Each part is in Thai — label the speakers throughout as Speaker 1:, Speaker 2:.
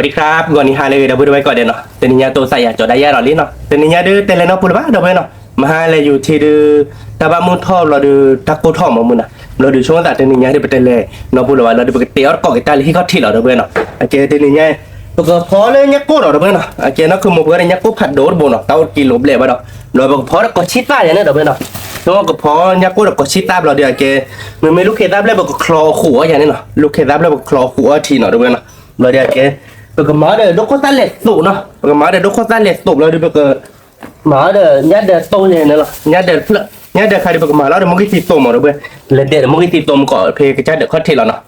Speaker 1: วัสดีครับก่อนนี้ฮาเลยเดี๋ยวพูดไว้ก่อนเดี๋ยวเนาะแต่นี่ยาตัวใส่อยากจอได้ยาหรอลิ้นเนาะแต่นี่ยาดื้อแต่เลยเนาะพูดว่าเดี๋ยวไปเนาะมาฮาเลยอยู่ที่ดื้อตาบ้ามุนทอบเราดื้อตะโกทอบมามุนอ่ะเราดื้อช่วงแต่นี่ยาดื้อไปเตเลยเนาะพูดว่าเราดื้อไปเตะออดกอกอีตาลีที่เขาที่เราเดี๋ยวไปเนาะโอเคแต่นี่ยาปกพอเลยยักโก้เราเดี๋ยวไปเนาะโอเคเนาะคือหมู่เพื่อนยักโก้ผัดโดดบนเนาะเต้ากิโลเบลบ้าเนาะเราปกพอแล้วก็ชิดตาอย่างนี้เดี๋ยวไปเนาะช่วงก็พอยักโก้เราก็ชิดตาเราเดี๋ยวโอเคมันไม่ลูกเคตับแล้วปกคลอขัวอย่างนี้เนาะลูกเคตับแล้วปกคลอขัวทีเนาะเดี๋ยวไปเนาะเราเดี๋ยวโอเคBagaimana ada dokter talet tu noh. Bagaimana ada dokter talet tu lah dia baga. Mana nyada tu ni lah. Nyada kali bagaimana ada mungkin titom ada ber. Lede mungkin titom ko pe ke chat ko thi lah noh.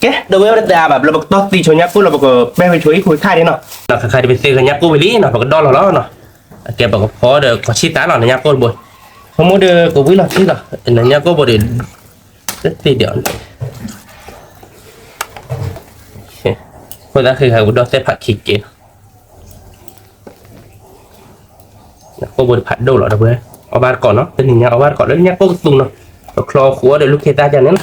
Speaker 1: Ke dah ber dahแบบเราบักตอตีชนยักกูเราบักแม่ไปช่วยคุยค่ายนี่เนาะน่ะค่ายไปซื้อยักกูไปลีเนาะบักดอลแล้วเนาะแกบักพอเด้อก็ชิตาเนาะยักกูบ่สมมุติก็วิละที่ล่ะนั่นยักกูบ่ได้ตีเดียวคนนั้นคือใครบุดอเซผัดขิกเกนก็บริผัดดูหรอเพื่อนเอาบาดก่อนเนาะเป็นอย่างเงี้ยเอาบาดก่อนแล้วเนี่ยก็ตุงเนาะคลอขัวเดี๋ยวลูกเคต้าจะเนี้ย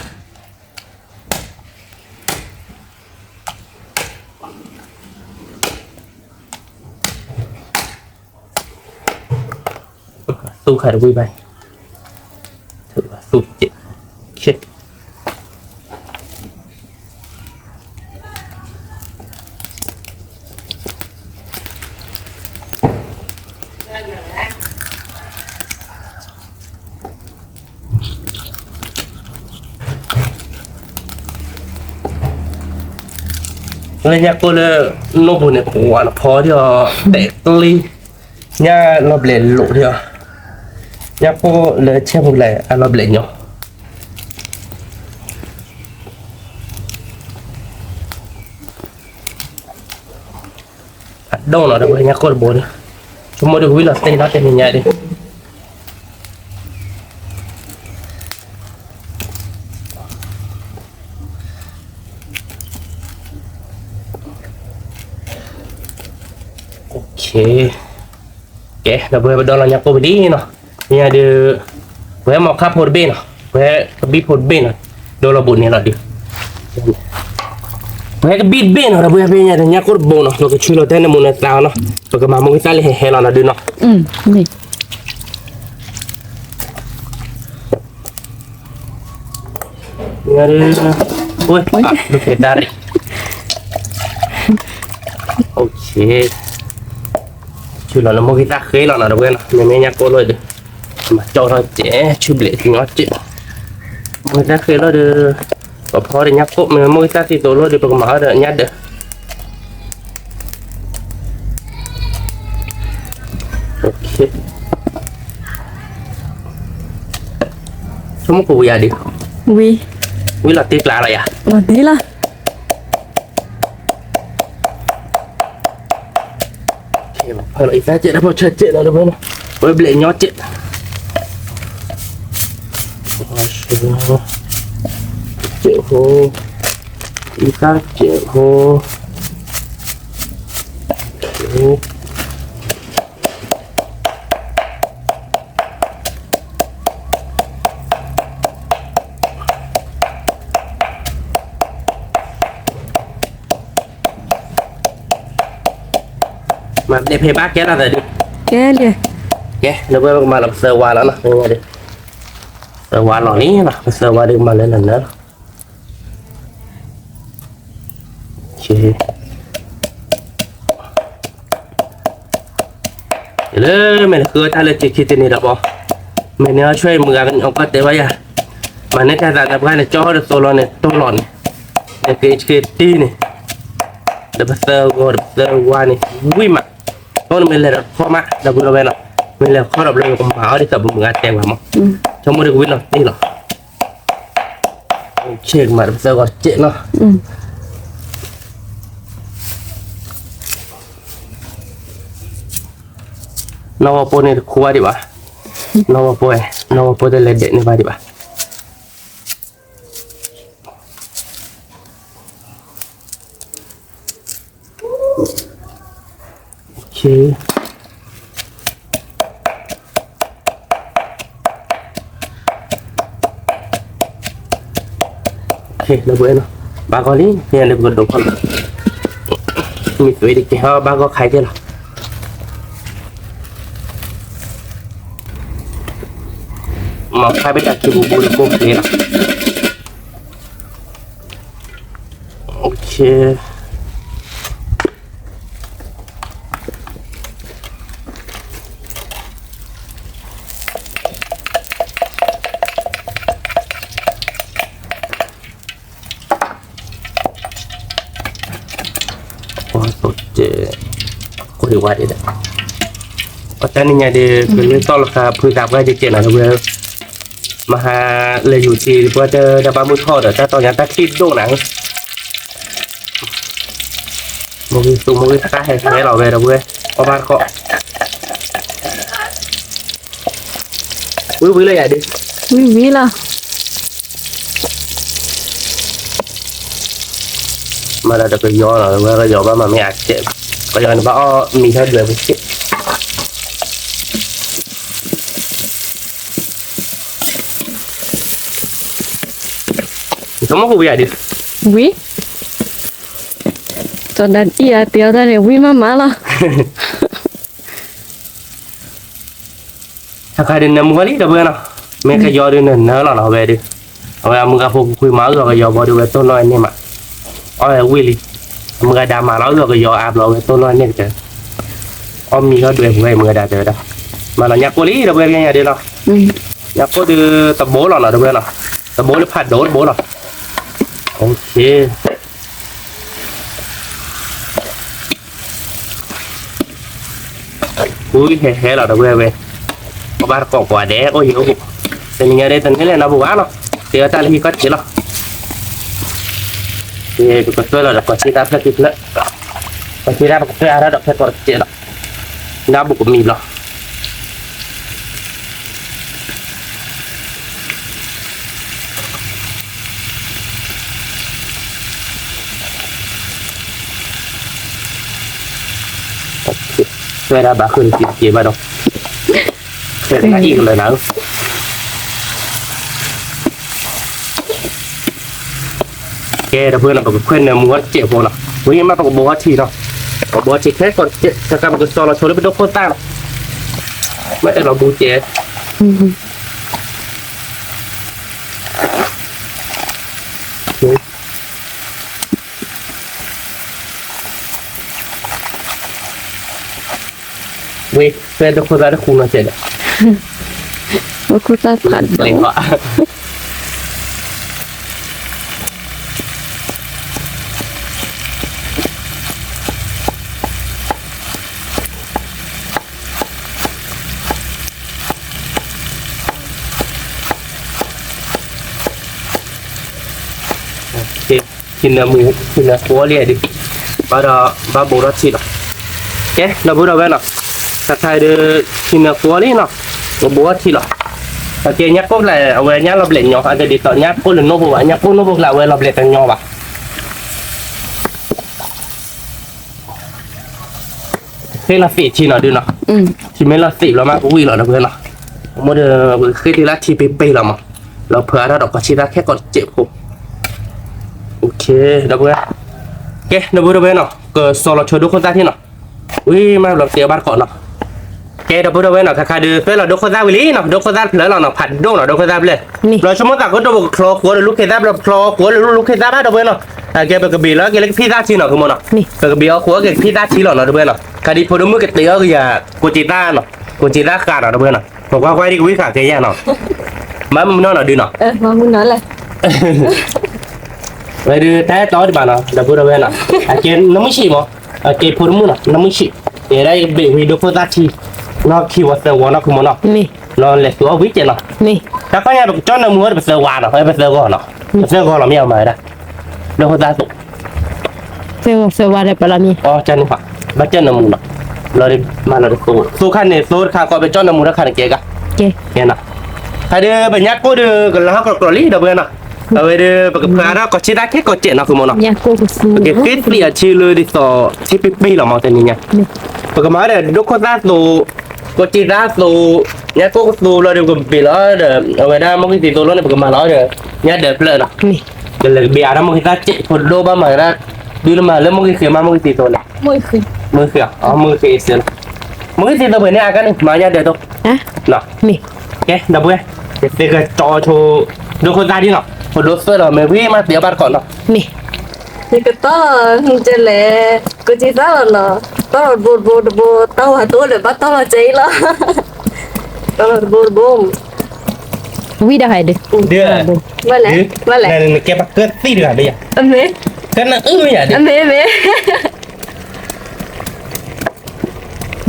Speaker 1: สู้ใครดูไปถือว่าสู้เจ็บเช็ดเลยเนี่ยก็เลยโน้ตบุญเนี่ยหัวพอที่จะเตะตีเนี่ยเราเปลี่ยนหลุดเดียวเนี่ยก็เลยเชื่อผมเลยเราเปลี่ยนเนาะโดนเราเดี๋ยวเนี่ยก็บุญชั่วโมงเดียววิลล์เต้นแล้วเต้นยังไงดิโอเคเดี๋ยวไปโดนเราเนี่ยก็ไปดีเนาะเนี่ยเดี๋ยวมาขับพอดเบนเนาะบีพอดเบนเนาะโดนเราบุญเนี่ยเราดิก็บีเบนเนาะเราไปเนี่ยก็บุญเนาะเราก็ช่วยเราเต้นมุนเตาเนาะเราก็มามุ่งใส่เลยเฮลเราดิเนาะ
Speaker 2: นี่
Speaker 1: เนี่ยโอ้ยดูเผ็ดได้โอเคช่วยเราโมกิตาเคยเราหน่อยเพื่อนไม่ยักโกเลยเด้อมาจอเราเจ๊ช่วยเบลทิ้งเราเจ๊โมกิตาเคยเราเด้อพอได้ยักโกมันโมกิตาที่ตัวเราเด้อประมาณเด้อยัดเด้อโอเคสมมติกูอยากดิวิลาตีปลาอะไรอ่ะ
Speaker 2: วันนี้ล่ะ
Speaker 1: พอเราอีกแล้วเจ๊นะพอเชิดเจ๊แล้วเพื่อนไว้เบลย้อนเจ๊เจ๊โหอีกแล้วเจ๊โหมาเดี๋ยวเพย์บ้าแกอะไรดิ
Speaker 2: แกเลย
Speaker 1: แกเดี๋ยวไปมาลับเซอร์วาแล้วนะยังไงดิเซอร์วาหล่อนี้นะเซอร์วาดึงมาเลยนั่นนะโอเคเลยไม่เลยคือถ้าเลยจิตที่นี่ดับบอไม่เนี่ยช่วยมือกันเอาก็เตะไว้อะมันเนี่ยการตัดการเนี่ยจ่อเด็กตัวร้อนเนี่ยตัวร้อนเด็กเกิดตีนี่เดี๋ยวเซอร์วานี่วิ่งมาโน่นไม่เลยหรอกข้อมาเราบุญเราไปหรอกไม่เลยข้อเราเลยก็มาเอาที่กับมึงอาแจงมามั้งชั่วโมงเดียววิ่งหรอกนี่หรอกเช็คมาเซอร์ก็เจ๊เนาะน้องปูเนี่ยคู่ดีป่ะน้องปูจะเล่นเด็กนี่ป่ะดีป่ะโอเค Lo bueno. Va con él, y le puedo con. มีสวยดิแกบ้านก็ใครที่หรอมาใครไปจากคิวบูโก้เลยหรอโอเคก็ถือว่าดีนะตอนนี้เนี่ยเดี๋ยวเรื่องต้นราคาพื้นฐานก็จะเจนะเพื่อมาหาเลยอยู่ที่เพื่อจะดับมือทอดแต่ตอนนี้ตะคิดโด่งหนังมือตุ้มมือท่าให้เราเลยนะเพื่อเพราะบ้านเขาวิเลยใหญ่ดิ
Speaker 2: วิล่ะ
Speaker 1: มาเราจะไปย้อนเราเพื่อก็ย้อนว่ามันไม่อาจเจ็บก็ย้อนว่าอ้อมีแค่เดือนไม่เจ็บKamu aku biar dia.
Speaker 2: Wi. Jangan iya dia dah ni wi mama lah.
Speaker 1: Sekarang ni muka ni dah berapa? Mereka jual dia ni, lah lah biar dia. Awak muka aku kui malu aku jual baru betul lah ni mak. Oh Willy, muka dah malu aku jual apa lah betul lah ni je. Om ni kau dua muka muka dah ada dah. Malah nyak kuli dah berapa yang ada lah. Nyak kau dia tebol lah dah berapa lah. Tebol dia pad dot bol lah. Ok Ui hè là được về có ba cỏ quả đẻ có hiểu thì mình ở đây tình thế này nó bù á nó thì ta là khi có chỉ lo thì có tôi là có chỉ ta phải kịp nữa có chỉ ra có ra đó phải có chỉ lo nó bù của mình lo Saya dah bakul sikit baru. Saya nak ikut lah nak. Okay, dah pernah pakai kuen yang muat cek pun lah. Mungkin macam pakai buah cik lah. Buah cik kan kalau cek sekarang pakai solar solar betul kota. Macam lah buah cek. Weh, saya dah kau dah kuna saya dah.
Speaker 2: Aku tak pernah.
Speaker 1: Lengkap. Okay, kena kuah dia di. Pada babu roti lah. Okay, dah berapa nak? Sakai de kena kuali no, buat sila. Tapi nyak pun lah, awalnya lo beli nyok ada di tak nyak pun no buat nyak pun no buat lah awal lo beli nyok bah. Khi là phỉ chi nó đưa nó, thì mấy là phỉ là mà quý là nó vừa nó, một đợt khi thì là chi pê là mà, là phở ra đọc có chi ra khét còn chịu không. Ok, được chưa? Ok, nó vừa được nó, cái sò là chơi đốt con ta thế nào? Ui, mà làm tiệm bán cọ nó. Okay, dah pun dah nak kakak ada pel dok kozab beli nak dok kozab pel lah nak pad dong nak dok kozab beli. Kalau cuma tak kau tu kalau kau lu kezab lah kalau kau lu kezab ada boleh nak. Kita pergi lah kita pizza cina nak kemana? Pergi kau kita pizza cina nak boleh nak. Kadi pun mu kita ya kucita nak kucita kar nak boleh nak. Kau kau di kuih kar kaya nak. Mam mana nak di nak?
Speaker 2: Mam mana lah.
Speaker 1: Jadi teh tahu di mana? Dah pun dah nak. Akhir nama si mo. Akhir pun mu nak nama si. Era beli dok kozab cina. Nó khi vào sờ nó không muốn nó lệ xuống vít vậy nó chắc có nhà được cho nó mua được sờ qua nó phải sờ gò nó sờ gò là mèo mà đây đâu có ra tụ
Speaker 2: sờ qua đây là mi
Speaker 1: chân phải bắt chân nó mua nó rồi mà nó được số khăn này số khăn có bên cho nó mua nó khăn kia cả kia nào hay đi bên nhát cô đưa cái lá có lý đâu bên nào rồi đi cái đó có chi đá hết có chuyện nào không muốn nó cái kết bây chi lười đi sờ chi pi là màu tên nha cái máy này đốt có ra tụ có chỉ ra tụ nhá có tụ là đều cầm bị nó để ở ngoài đây một cái gì tụ nó này cầm mà nó để nhá để lên nào cái là bìa đó một cái ta chạy một đô ba mà ra dulu malam mungkin ke mama kita tu lah.
Speaker 2: มวยคือ
Speaker 1: Mungkin ah mungkin istilah. Mungkin kita benar akan ni mana ada tu.
Speaker 2: ฮะ
Speaker 1: Nah,
Speaker 2: นี่
Speaker 1: okay, dah boleh. Kita ke coco dulu tadi nak. Dulu sudah mungkin mas dia bar kau nak.
Speaker 2: นี่
Speaker 3: นี่ก็ต่อจะเลยก็จีซ่าแล้วต่อบูต่อหาตัวเลยบ้าต่อใจละต่อบู
Speaker 2: วิดาให้ดิ
Speaker 1: Dia.
Speaker 3: มาเลยมาเลย
Speaker 1: Dan kita pakai tidur ada ya.
Speaker 3: อันนี้
Speaker 1: Karena ya
Speaker 3: อั
Speaker 1: dia.
Speaker 3: นนี้เว้ย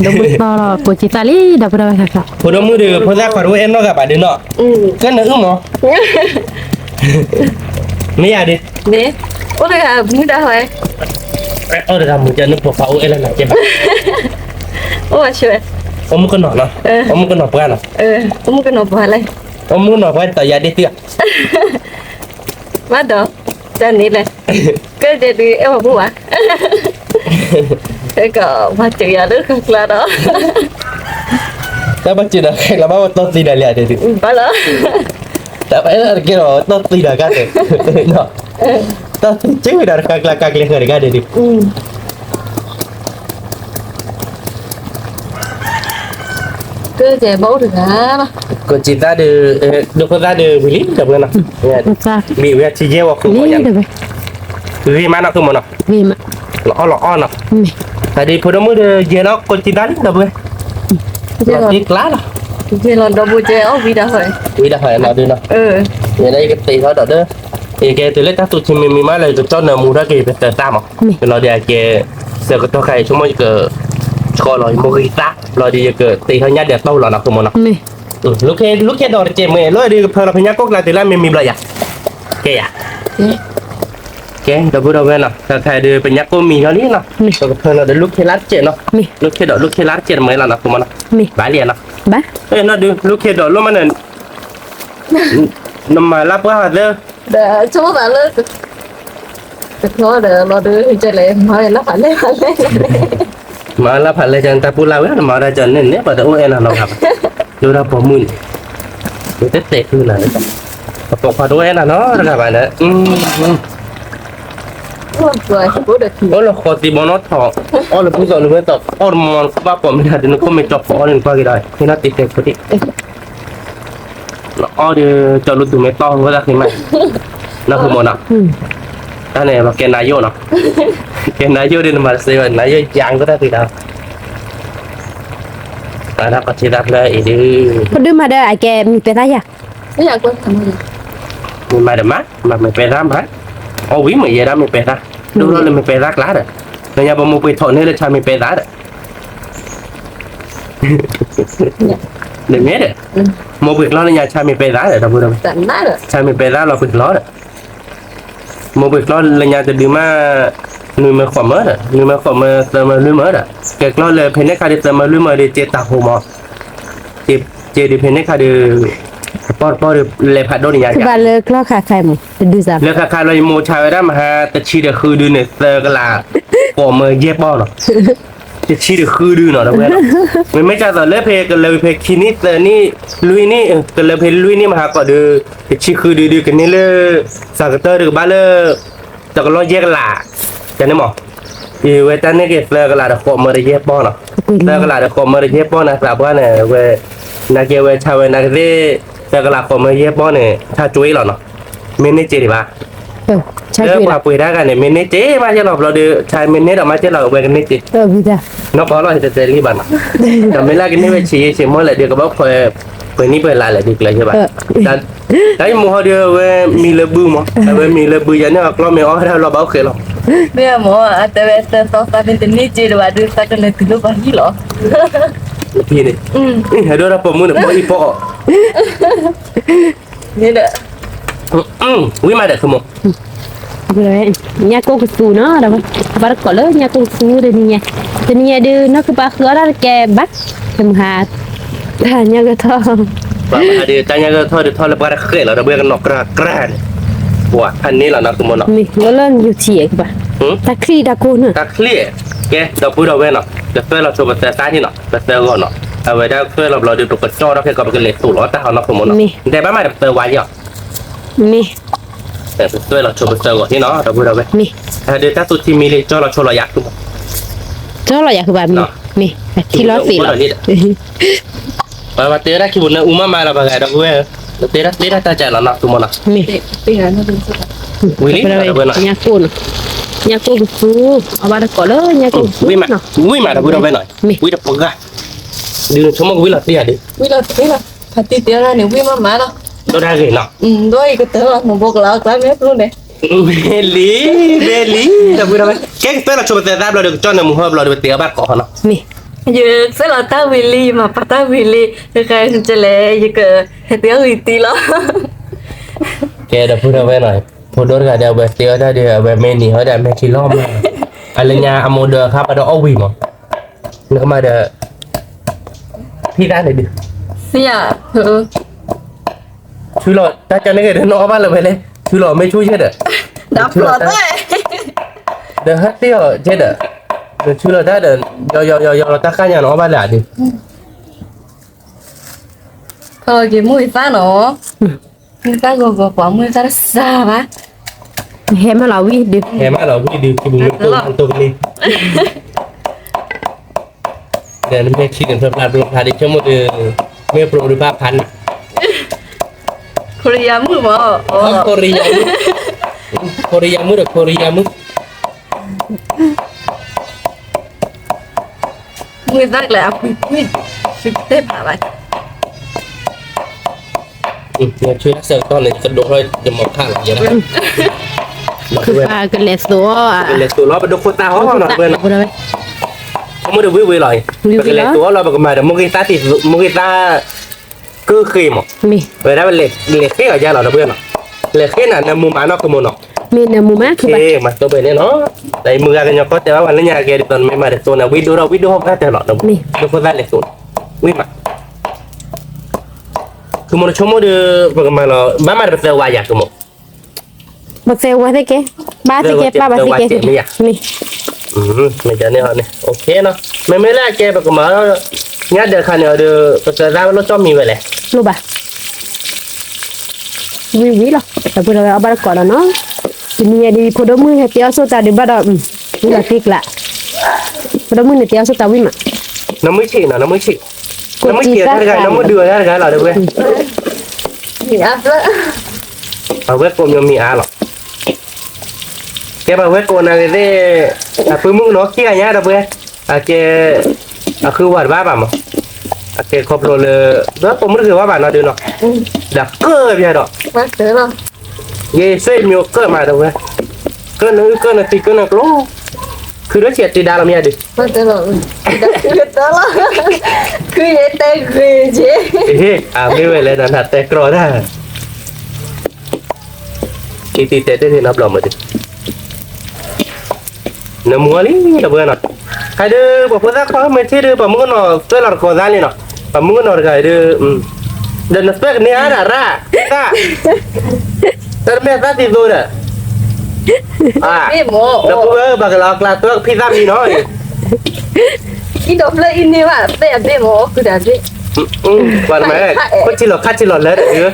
Speaker 2: เดี๋ยวบุตรกูจิตาลีดับเราค่ะค่ะ
Speaker 1: Pada muda, pada kau enak apa dia nak?
Speaker 3: อืม
Speaker 1: Karena mau. Ni ada.
Speaker 3: นี่โอ้ยค่ะมึงได้ไหม
Speaker 1: Oh, dah kamu jangan lupa kau elah nak cepat.
Speaker 3: โอ้ช่วย
Speaker 1: Kamu kena lah. Kamu kena apa lah?
Speaker 3: มึงก็นอนอะไร
Speaker 1: Kamu kena apa tak jadi tiap.
Speaker 3: มาต่อจานนี้เลยก็จะดีเอ้าบัวก็มาเจออย่าดื้อขัดละเนาะ
Speaker 1: Tak baca dah. Kalau bawa tu tidak lihat dia.
Speaker 3: ไปแล้ว
Speaker 1: Tak payah kira tu tidak kata. Nak. Tak cewek dah kakak lihat dia dia.
Speaker 3: อืมก็จะบอกถึงนะ
Speaker 1: Kau cerita ada, kau ada beli tak pernah? Ya.
Speaker 2: อุตส่าห์
Speaker 1: Beli dia cije waktu
Speaker 2: นี่
Speaker 1: kau yang.
Speaker 2: เดี๋ยวไป
Speaker 1: Beli mana tu mana?
Speaker 2: วีมา
Speaker 1: Lo nak.
Speaker 2: นี่
Speaker 1: Tadi pada muda je nak kau cerita ni tak boleh.
Speaker 3: เจอ
Speaker 1: Nanti kelar lah.
Speaker 3: เจอดับเบิลเจอวีดาเฮ้ย
Speaker 1: Vì đã hỏi nào đưa nào.
Speaker 3: เออ
Speaker 1: Vậy đây cái tỷ đó đỡ đỡ. Thì cái từ lấy ta tụt chim mì má lại tụt cho nợ mù ra kì tờ tam à. Cái nó đi cái giờ cái to khai chúng mới cái cho rồi mua cái ta rồi đi cái tỷ hơi nhát đẹp đâu là nào không nào.
Speaker 2: นี่
Speaker 1: Lúc khi đó chị mày lôi đi phơi là phải nhát cốc lại từ lại mềm lại à. Cái à.
Speaker 3: เจ๊
Speaker 1: Cái đâu bữa đâu về nào. Ta khai đi phải nhát cốc mì nó đi nào. Rồi phơi là đến lúc khi lát chị nó.
Speaker 2: นี่
Speaker 1: Lúc khi lát chị mới là nào không nào.
Speaker 2: นี่
Speaker 1: Bái liền nào.
Speaker 2: บ้า
Speaker 1: Ê nó đi lúc khi đó lúc mà này nó mà lắp quá rồi.
Speaker 3: เดี๋ยวชั่วโมงละแต่พอเดี๋ยวเราดูจะเลยมาแล้วผ่านเลยผ่านเลย
Speaker 1: Malah paling jangan tak pulau ya, marah jangan ni pada UN lah nak. Jurah pemun. Kita tek tu lah. Apa pada UN lah, dah mana?
Speaker 3: โอ้ยพูดเด็ก
Speaker 1: Oh lah, kau tiba nak tak? Oh lah, pusat lu tak? Oh, mohon sebab apa? Mesti ada nak komen cop orang yang pagi dah. Kita tek putih. Oh dia calon tu metal kau dah kemana? Nak ke mana?
Speaker 2: อืม
Speaker 1: Kan ni pakai nayo nak. Pakai nayo dia nama saya nayo yang kau dah tidak. Ada kecil dah lah ini.
Speaker 2: คนดื้อมาเด้อไอ้แกมีเป็นไรอ่ะ
Speaker 3: ไม่อยากพูดทำไม
Speaker 1: Mà đầm mắt mà mày pe ram hả? Ô quý mày về đó mày pe ra. Đâu đó là mày pe rác lá rồi. Rồi nhà bà mua pe thọ nên là cho mày pe lá rồi. Đừng nghe đấy. Mua việc lo là nhà cho mày pe lá rồi đâu vừa đâu.
Speaker 3: แต่หน้าเด้อ
Speaker 1: Cho mày pe lá lo việc lo rồi. Mua việc lo là nhà từ điều mà người mà khỏi mới rồi, người mà khỏi mà từ mà lưới mới rồi. Cái lo là phải nét khai đi từ mà lưới mới đi chế tạo hồ mò. Chế đi phải nét khai đi. Bỏ được lệ phạt đôi nhà.
Speaker 2: คือบ้านเลิกลอกขาใครหมดจะดูซ้
Speaker 1: แล้วค่ะเราโมชายได้มาฮะแต่ชีเดคือดูเนี่ยเตอก็ลาปอมือเย็บบ่เนาะจะชีเดคือดูเนาะเพื่อนมันไม่ใช่ตอนเลิกเพกันเลยเพคินี่แต่นี่ลุยนี่กันเลยเพลุยนี่มาหาก็ดูจะชีคือดูกันนี่เลยสักเตอร์ดูบ้านเลยแต่ก็รอเย็บกันละจะนี่มั้งอีเวตันนี่ก็เตอก็ลาเด็กปอมือเย็บบ่เนาะเตอก็ลาเด็กปอมือเย็บบ่นะสาวบ้านเนี่ยเวนักเกวชาวนักเร่เตอก็ลาปอมือเย็บบ่เนี่ยถ้าจุ้ยหรอเนาะไม่แน่ใจดิบ้า
Speaker 2: ำใช่
Speaker 1: Dia
Speaker 2: พี่
Speaker 1: apa pun dah kan ni ni je macam lah kalau dia cai ni dah macam lah bukan ni je.
Speaker 2: พี่จ้ะ
Speaker 1: Nak kalau kita teli ban. Kami lagi ni macam semua lah dia kebab ni pun lah dia kelas je ban. Dan tapi muha dia we mi lebu mah. We mi lebu jadi kalau me orang dah bau ke lah.
Speaker 3: เนี่ยหมอแต่เวทต่อตาเป็นนี่จีดว่าดูสักเลยถึงรู้ว่าฮีหรอ
Speaker 1: Lebih ni. Ada dah pemun nak buat ipok.
Speaker 3: นี่เด้อ
Speaker 1: Wi mana semua.
Speaker 2: เลยเนี่ยกูก็สู้เนาะเราบาร์ก็เลยเนี่ยกูสู้เดี๋ยวนี้เดี๋ยวนี้ดูนักบ้าคืออะไรแกบักทำหาเนี่ยก็ท้อ
Speaker 1: Pak ada tanya ke thoi lepas dah kek lah dah buat nak keran. Buat ni lah nak semua nak.
Speaker 2: มีก็เล่นอยู่เฉียกป่ะตะครีตะกูเนาะ
Speaker 1: Tak clear. Okey, dah pun dah nak. Dah fail lah cuba test ni nak. Test go nak. Awak dah fail lah dia tu kecor dah ke kau pergi lesu lah tak nak semua nak. Dah mana dah fail wajah.
Speaker 2: มี
Speaker 1: แต่ตัวเราโชว์เซอร์ก่อนที่เนาะเราพูดเอาไป
Speaker 2: นี่
Speaker 1: เดี๋ยวถ้าสุดที่มีเลยจอเราโชว์เรายักษ์ทุกคน
Speaker 2: เจ้าเราอยากคือแบบนี้นี่ที่ล้อสีเหรอ
Speaker 1: Bawa tera ki buna uma mara bagai da gue. Tera ta jalan nak tu mana.
Speaker 2: นี่
Speaker 3: Tinggal nanti sudah.
Speaker 1: Willy ada benar.
Speaker 2: ยากูนยากูฟูเอาบ้านก่อนเลยยากูฟู
Speaker 1: Wi ma.
Speaker 2: เนาะ
Speaker 1: Wi ma da budak benar. Wi da pegah. Dia cuma gue lah dia deh.
Speaker 3: Wila, hati dia lah nih, wila mana?
Speaker 1: Lo dah gini nak.
Speaker 3: Doi ikut lah, mau bawa kelak ya tuh deh.
Speaker 1: Beli. Da budak benar. Kayak tu lah coba tetap lo ada con muhab lo ada tiap kok nak.
Speaker 2: นี่
Speaker 3: Giờ sẽ là ta Willy mà bắt ta Willy cái chơi lệ giờ cái tiếng gì tí lo.
Speaker 1: Kayak da budak benar. Podor gak ada tiap ada dia meni ada meki lom. Alanya amoda kap ada owi mah. Nak kemana ada Pita này đi.
Speaker 3: Dạ.
Speaker 1: Chui lọt, ta cho nên cái nó bắt là phải lên. Chui lọt mới chui chết à?
Speaker 3: Đập lọt đấy.
Speaker 1: Đừng hết tiêu chết à? Đừng chui lọt ta đừng do ta khai nhà nó bắt lại đi.
Speaker 3: Thôi cái mũi phá nó. Mũi phá gò quả mũi phá nó xa quá.
Speaker 2: เห็นมาเราวิ่งดิ
Speaker 1: Em á là cái điều cái bụng ăn tôi đi. Để nó mấy khi cần phải làm đi cho một mấy pro được 3,000.
Speaker 3: Korea mũi mà.
Speaker 1: Korea mu được Korea mu.
Speaker 3: Mũi phá lại áp mũi. Xịt tép hả vậy?
Speaker 1: Nhà chơi sợ con này cân độ thôi, đừng mọc khang là vậy đó.
Speaker 2: คือปลากันเลสตัวอ่ะ
Speaker 1: Lên tụi nó bắt đầu ta hóa nó quên
Speaker 2: พูดเลย
Speaker 1: không có được vui lại. Lên tụi nó mà được một cái ta thì một cái ta cứ khi mà
Speaker 2: มี
Speaker 1: vậy đó lên khi ở gia là quên rồi. Lên khi là mua bán nó không mua nó.
Speaker 2: มีเนื้อหมูมากคือแบบ
Speaker 1: Oke, mas tôi bên nó. Đây mưa ra nyokot ya, warna nhà kia di tuần mấy mà để tuần nào video không ra lọt đâu. Đâu có ra lên tuần. Quý mà. Cứ một chỗ mua được mà nó bán mà được giờ vài giờ một.
Speaker 2: บักเซลว่าได้แกบ้าที่แกป้าบ้าที่แกนี่
Speaker 1: Mày cho nên họ này. Ok nó. Mày là kia bạc mà nhát được khăn ở được cái ra nó cho mình vậy này.
Speaker 2: รู้ป่ะวิวิหรอแต่พูดเลยเอาบ้านก่อนแล้วเนาะทีนี้ดีพอดมือเตียวสุดตาดีบ้านนี่ละติกละพอดมือเตียวสุดตาวิม
Speaker 1: Nó mới chỉ nó mới chỉ. Nó mới kia ra cái nó mới đưa ra cái là được quên.
Speaker 3: Mì áp đó.
Speaker 1: Bảo quét cô mì á rồi. Cái bảo quét cô này thế à cứ muốn nó kia nhá đâu quên. À cái à cứ vật ba bảo mà. À cái khop rồi rất có muốn cứ ba bảo nó đưa nó. Đặt cơ bây giờ đó.
Speaker 3: Bác tới rồi.
Speaker 1: Ye xoay nhiều cơ mà đâu quên. Cơ nó thì cơ nó lố. Cứ nó chết thì đa làm gì đi.
Speaker 3: Bác tới rồi. Cứ tới rồi. Cứ vậy tay ghê chứ.
Speaker 1: À như vậy là đặt tay cỏ ra. Khi thì tết thì nó lòng rồi. Nó mua đi là vừa nào. Hai đứa bảo ra khó mấy thế đứa bảo muốn nó tôi là có ra đi nào. Bảo muốn nó cái đứa đừng nó spec này ra ra. Tao mẹ ra thì rồi nè. À.
Speaker 3: Mẹ mồ.
Speaker 1: Nó cũng bảo là tôi pizza mì nó.
Speaker 3: Cái đọc lại in đi mà. Mẹ mồ cứ đặt đi.
Speaker 1: Bạn mẹ có chỉ lọt lên đấy.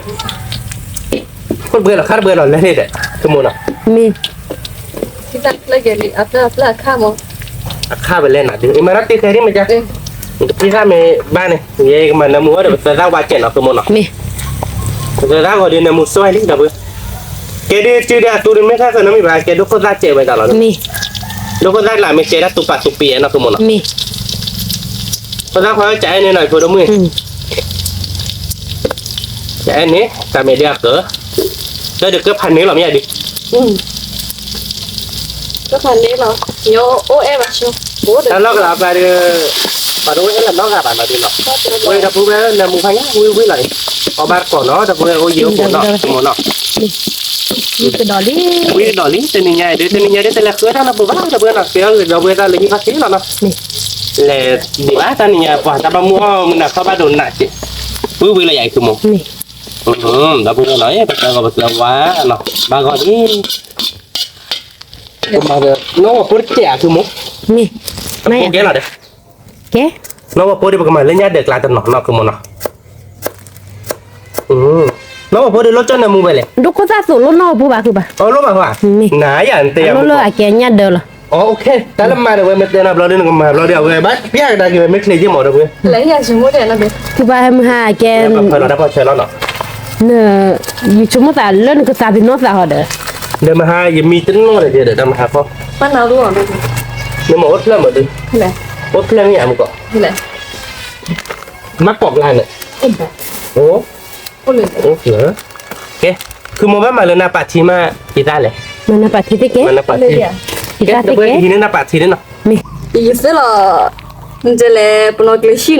Speaker 1: Con bữa là khát bữa là lên đấy. Cái môn nào.
Speaker 2: มี
Speaker 3: Cái đặt lại cái đi áp là khá mồ.
Speaker 1: Khá về lên nào. Mà nó tí thế đi mà cha. Pizza mì ba này. Vậy mà nó mua được ra qua chén nó cái môn nào.
Speaker 2: มี
Speaker 1: Ra gọi điện là một xoay đi đâu bữa. Cái đi chưa đi tôi đi mấy khác rồi nó mới bài cái đốt có ra chè bây giờ nó.
Speaker 2: มี
Speaker 1: Đốt có ra lại mấy chè đã tụt pì nó cái môn nào.
Speaker 2: มี
Speaker 1: Có ra khỏi chạy này này thôi đúng không? Chạy này, ta mày đi cỡ. Đây được cái phần này làm gì đi.
Speaker 3: Cái phần đấy nó nhớ ô em à chú. Bố được.
Speaker 1: Nó là bà đối là nó là bà nói đi nó. Ôi đập bố bé là một phanh vui lại. Có ba của nó đập bố bé ôi yếu của nó, của nó.
Speaker 2: มีกระดอลี่
Speaker 1: Ui đỏ lý tên nhà đấy tên là khứa nó bố bác đập bố nó kéo người đập bố ra lấy như phát xí là nó. Là đi bác ta nhà quả ta ba mua mình là kho ba đồn lại chị. Vui là vậy tụi một.
Speaker 2: มี
Speaker 1: Đập bố nói bây giờ bật quá nó ba gọi đi. Mà nó mà bố trẻ tụi một.
Speaker 2: มีไม่
Speaker 1: Bố kéo là đấy.
Speaker 2: แก
Speaker 1: Nó mà bố đi bật mà lên nhà được lại tụi nó cứ một nó. nó mà bố đi lót cho nó mua về lại
Speaker 2: đúc có ra số lô nó bố bà cứ bà
Speaker 1: lót mà hả nãy giờ anh tiền
Speaker 2: lô lô à kẻ nhà đời là
Speaker 1: ok ta làm mà được về mình tiền nào lo đi nó mà lo đi về bắt biết là cái mấy cái gì mà được về
Speaker 3: lấy nhà chúng mua để nó biết
Speaker 2: cứ bà em hà kẻ
Speaker 1: phải là đã bao chơi nó nọ
Speaker 2: nè như chúng ta lên cái sao thì nó sao được
Speaker 1: để mà hai giờ mi tính nó là gì để làm hạt không
Speaker 3: bắt nào luôn rồi
Speaker 1: nhưng mà ốt lên mà đi
Speaker 3: này
Speaker 1: ốt lên nhà một cọ
Speaker 3: này
Speaker 1: mắc bọc lại này ố
Speaker 3: ôi lên
Speaker 1: ố cửa ok cứ mua bán mà lên nạp chi mà kita lại
Speaker 2: mana pak titik ke
Speaker 1: mana nạp chi
Speaker 2: kita
Speaker 1: cái
Speaker 2: titik
Speaker 1: ini nạp chi đấy nọ
Speaker 2: mi
Speaker 3: ý là giờ là nó cái gì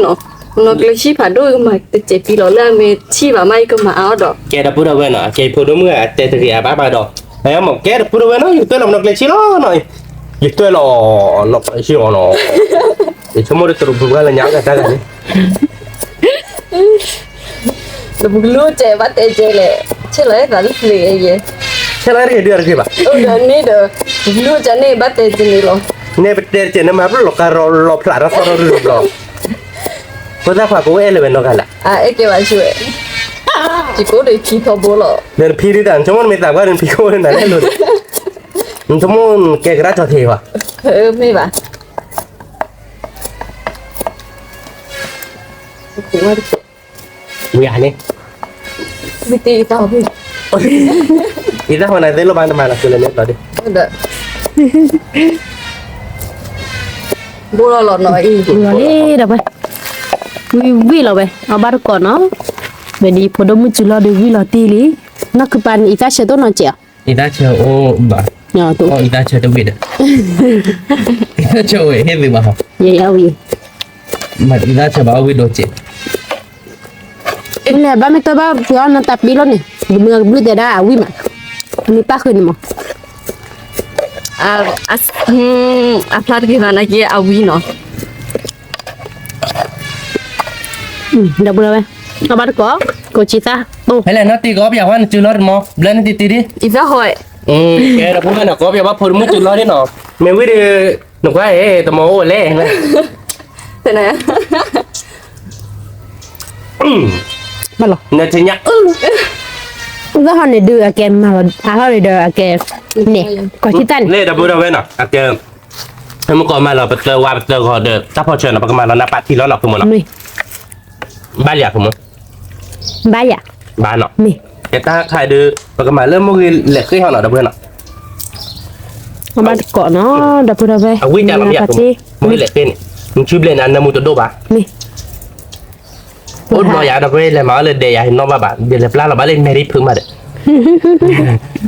Speaker 3: nó cái gì phải đôi mà chế phi nó là mình chi vào mai cơ mà áo đó
Speaker 1: cái đó bữa đâu về nọ cái phụ đúng người cái thực hiện ba đồ ấy mà cái đó bữa đâu về nóอยู่ตัวเราcái chi nó rồiอยู่ตัวเราnó phải chi nó để chúng tôi tự buộc là nháo cái ta cái
Speaker 3: được lúa chế bắt chế lại là lúc gì vậy
Speaker 1: thế là cái điều gì vậy
Speaker 3: đó này đó lúa chế này bắt chế này lo
Speaker 1: này bây giờ chế nó mà lúc cái lo phá ra sao rồi lo có ra phải cố em lên nó cái là
Speaker 3: à cái bạn chơi chỉ có để chi thọ bố lo
Speaker 1: nên phi đi đàn chúng mình tạm qua nên phi cố lên này luôn chúng mình cái ra cho thì à
Speaker 3: mấy bạn cũng là
Speaker 1: vì anh ấy
Speaker 3: bị tì tao bị
Speaker 1: ý ra hồi này thấy lo ban mà là cứ lên đó đi
Speaker 3: được bố lo lọt nói
Speaker 2: rồi đâu vậy vi lo vậy ở bar con nó về đi phụ đông mình lo được vi lo tì lý nó cứ bàn ít sẽ tốt nó chịu
Speaker 1: ý ta chờ ô bà
Speaker 2: nhỏ tụ
Speaker 1: ý ta chờ đâu vậy ý ta chờ hết việc mà học
Speaker 2: vậy đâu gì
Speaker 1: mà ý ta chờ bảo vi đồ chị
Speaker 2: ini ba meta ba puan na tapi lo ni bunga bulu dia dah awi ma ni pak ni mo
Speaker 3: aplar gimana kia awi no
Speaker 2: dah boleh ba kabar ko cita tu
Speaker 1: hay là nó tì có bây giờ chưa nó mò lên tì đi
Speaker 3: isa hỏi
Speaker 1: cái đó cũng là nó có bây giờ phụ muốn chưa nó đi nó mình biết đi nó có ấy tao mò lên
Speaker 3: thế này
Speaker 2: ba lo
Speaker 1: nó chỉ nhắc
Speaker 2: Udah hanya dua kem malah, ahal dua kem. Nih, kau cita ni.
Speaker 1: lên là bữa đâu về nó à cái em có mà là bắt đầu qua bắt đầu họ được sắp họ chơi nó bắt mà nó nạp thì nó không muốn
Speaker 2: Nih,
Speaker 1: ba liệt không muốn
Speaker 2: bayar.
Speaker 1: ba nó
Speaker 2: Nih,
Speaker 1: cái ta khai đưa bắt mà lên một cái lệ khi họ nó đâu về nó
Speaker 2: obat kok no, dah pura be.
Speaker 1: à quý cha làm gì không một cái lệ khi này mình chụp lên anh mua từ đâu ba
Speaker 2: Nih,
Speaker 1: út mà giờ đâu về là mà lên để nó mà bạn để là là bạn lên meri phương mà đấy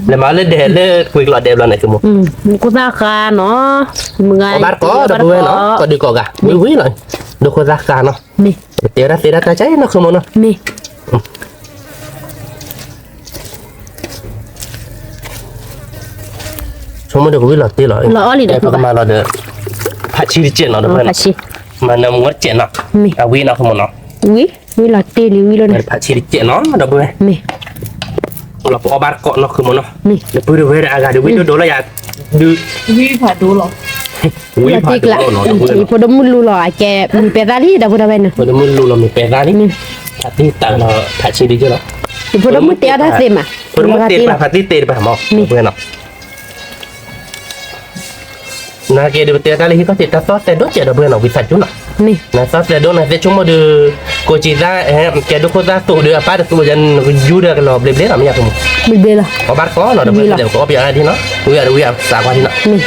Speaker 1: là mà lên để lên quy luật đẹp là này cái một
Speaker 2: aku tak kan no. Mengai.
Speaker 1: obat có đâu về nó có được có cả quý quý rồi được có ra cả nó
Speaker 2: Nih,
Speaker 1: tiêu ra ta cháy nó không muốn nó
Speaker 2: nih.
Speaker 1: chúng mình được quý luật tiêu rồi
Speaker 2: Lo oli dah
Speaker 1: bắt mà là được phát chi chuyện nó được về nó
Speaker 2: Kasih.
Speaker 1: mà nó muốn chuyện nó à quý nó không muốn nó
Speaker 2: Wi, wi lah teh ni wi lo ni.
Speaker 1: phát chi chuyện nó đâu về
Speaker 2: Nih,
Speaker 1: là obat có nó không muốn nó
Speaker 2: nih.
Speaker 1: là bữa được về là gà được biết đó là đưa
Speaker 3: vi phải đủ lo
Speaker 1: quý
Speaker 2: Lah
Speaker 1: phải
Speaker 2: tik lah.
Speaker 1: nó đâu về nó
Speaker 2: Ipo demu lu lo aje. Mi pedali dah pura be no.
Speaker 1: bữa mình lưu là mình bẻ ra đi phát đi tặng nó phát chi đi chứ nó
Speaker 2: Ipo demu teh ada sih mah.
Speaker 1: bữa mình tiền mà phát đi tiền mà mò về nó na kia được tiền ra thì có thể ta sót tiền đốt tiền đâu về nó bị sạch chút nào
Speaker 2: Nih,
Speaker 1: na sót tiền đốt này sẽ chúng mà được cô chỉ ra cái đốt cô ra tụ được apa được tụ dân du được là bề bề làm gì không
Speaker 2: berbeza.
Speaker 1: có bát có nó đâu về đều có bây giờ đi nó bây giờ xả qua đi nó
Speaker 2: Nih.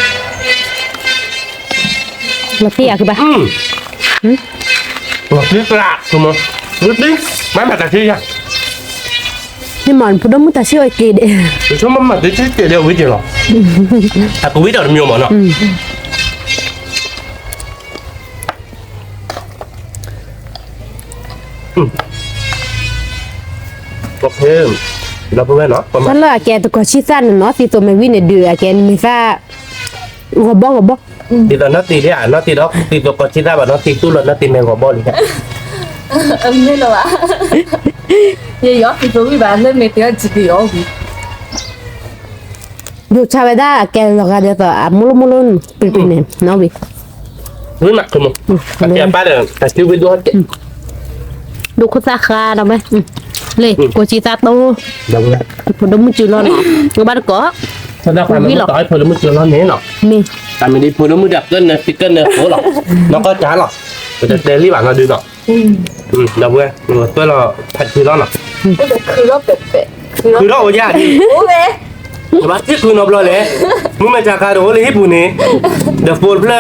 Speaker 2: Letih aku bah.
Speaker 1: ngọt nước lạ đúng không nước đi mấy mặt là chi à
Speaker 2: Ni mon pun demu tak sioi ke deh.
Speaker 1: chúng mà mặt cái chi đều biết gì rồi à cô biết được nhiều món nó ok là bữa nó còn mà
Speaker 2: Kalau akeh tu kau cita no si tu me win dua akeh ni misa ngobong.
Speaker 1: thì là nó tì đấy à nó tì đó tì tôi còn chỉ ra và nó tì tu là nó tì mèo gò bò đi cả
Speaker 3: nên là bạn vậy đó thì tôi bạn lên mấy tiếng chỉ điều gì
Speaker 2: Yo cabe dah akeh loga dia tu mulu pilpilin. No bi.
Speaker 1: với mặt không à cái ba được cái tiêu với đuôi
Speaker 2: ดูโคซาคาเราไหมเลยโกจิตาโต
Speaker 1: เดี๋ยวนะ
Speaker 2: พอดมุจุลอนงบ้านก็
Speaker 1: ถ้าได้ความมันต่อยพลมือเจอร้อนนี้เนาะ
Speaker 2: นี่
Speaker 1: แต่ไม่ได้พลมือดับเกินเนอะฟิกเกินเนอะโอ้หรอกน้องก็จ้าหรอกจะเดลี่บ้านเราดูเนาะเดี๋ยวเว้ยตัวเราผัดคือร้อนหรอ
Speaker 3: ก็จะคือรอบเป๊ะๆคือรอบ
Speaker 1: คือร้อนโอ้ยากดิ
Speaker 3: โอ้เว้
Speaker 1: แต่ว่าที่คือนอบเลยมึงมาจากคาโดเลยที่ปูนี่เดี๋ยวฟูดเพลอ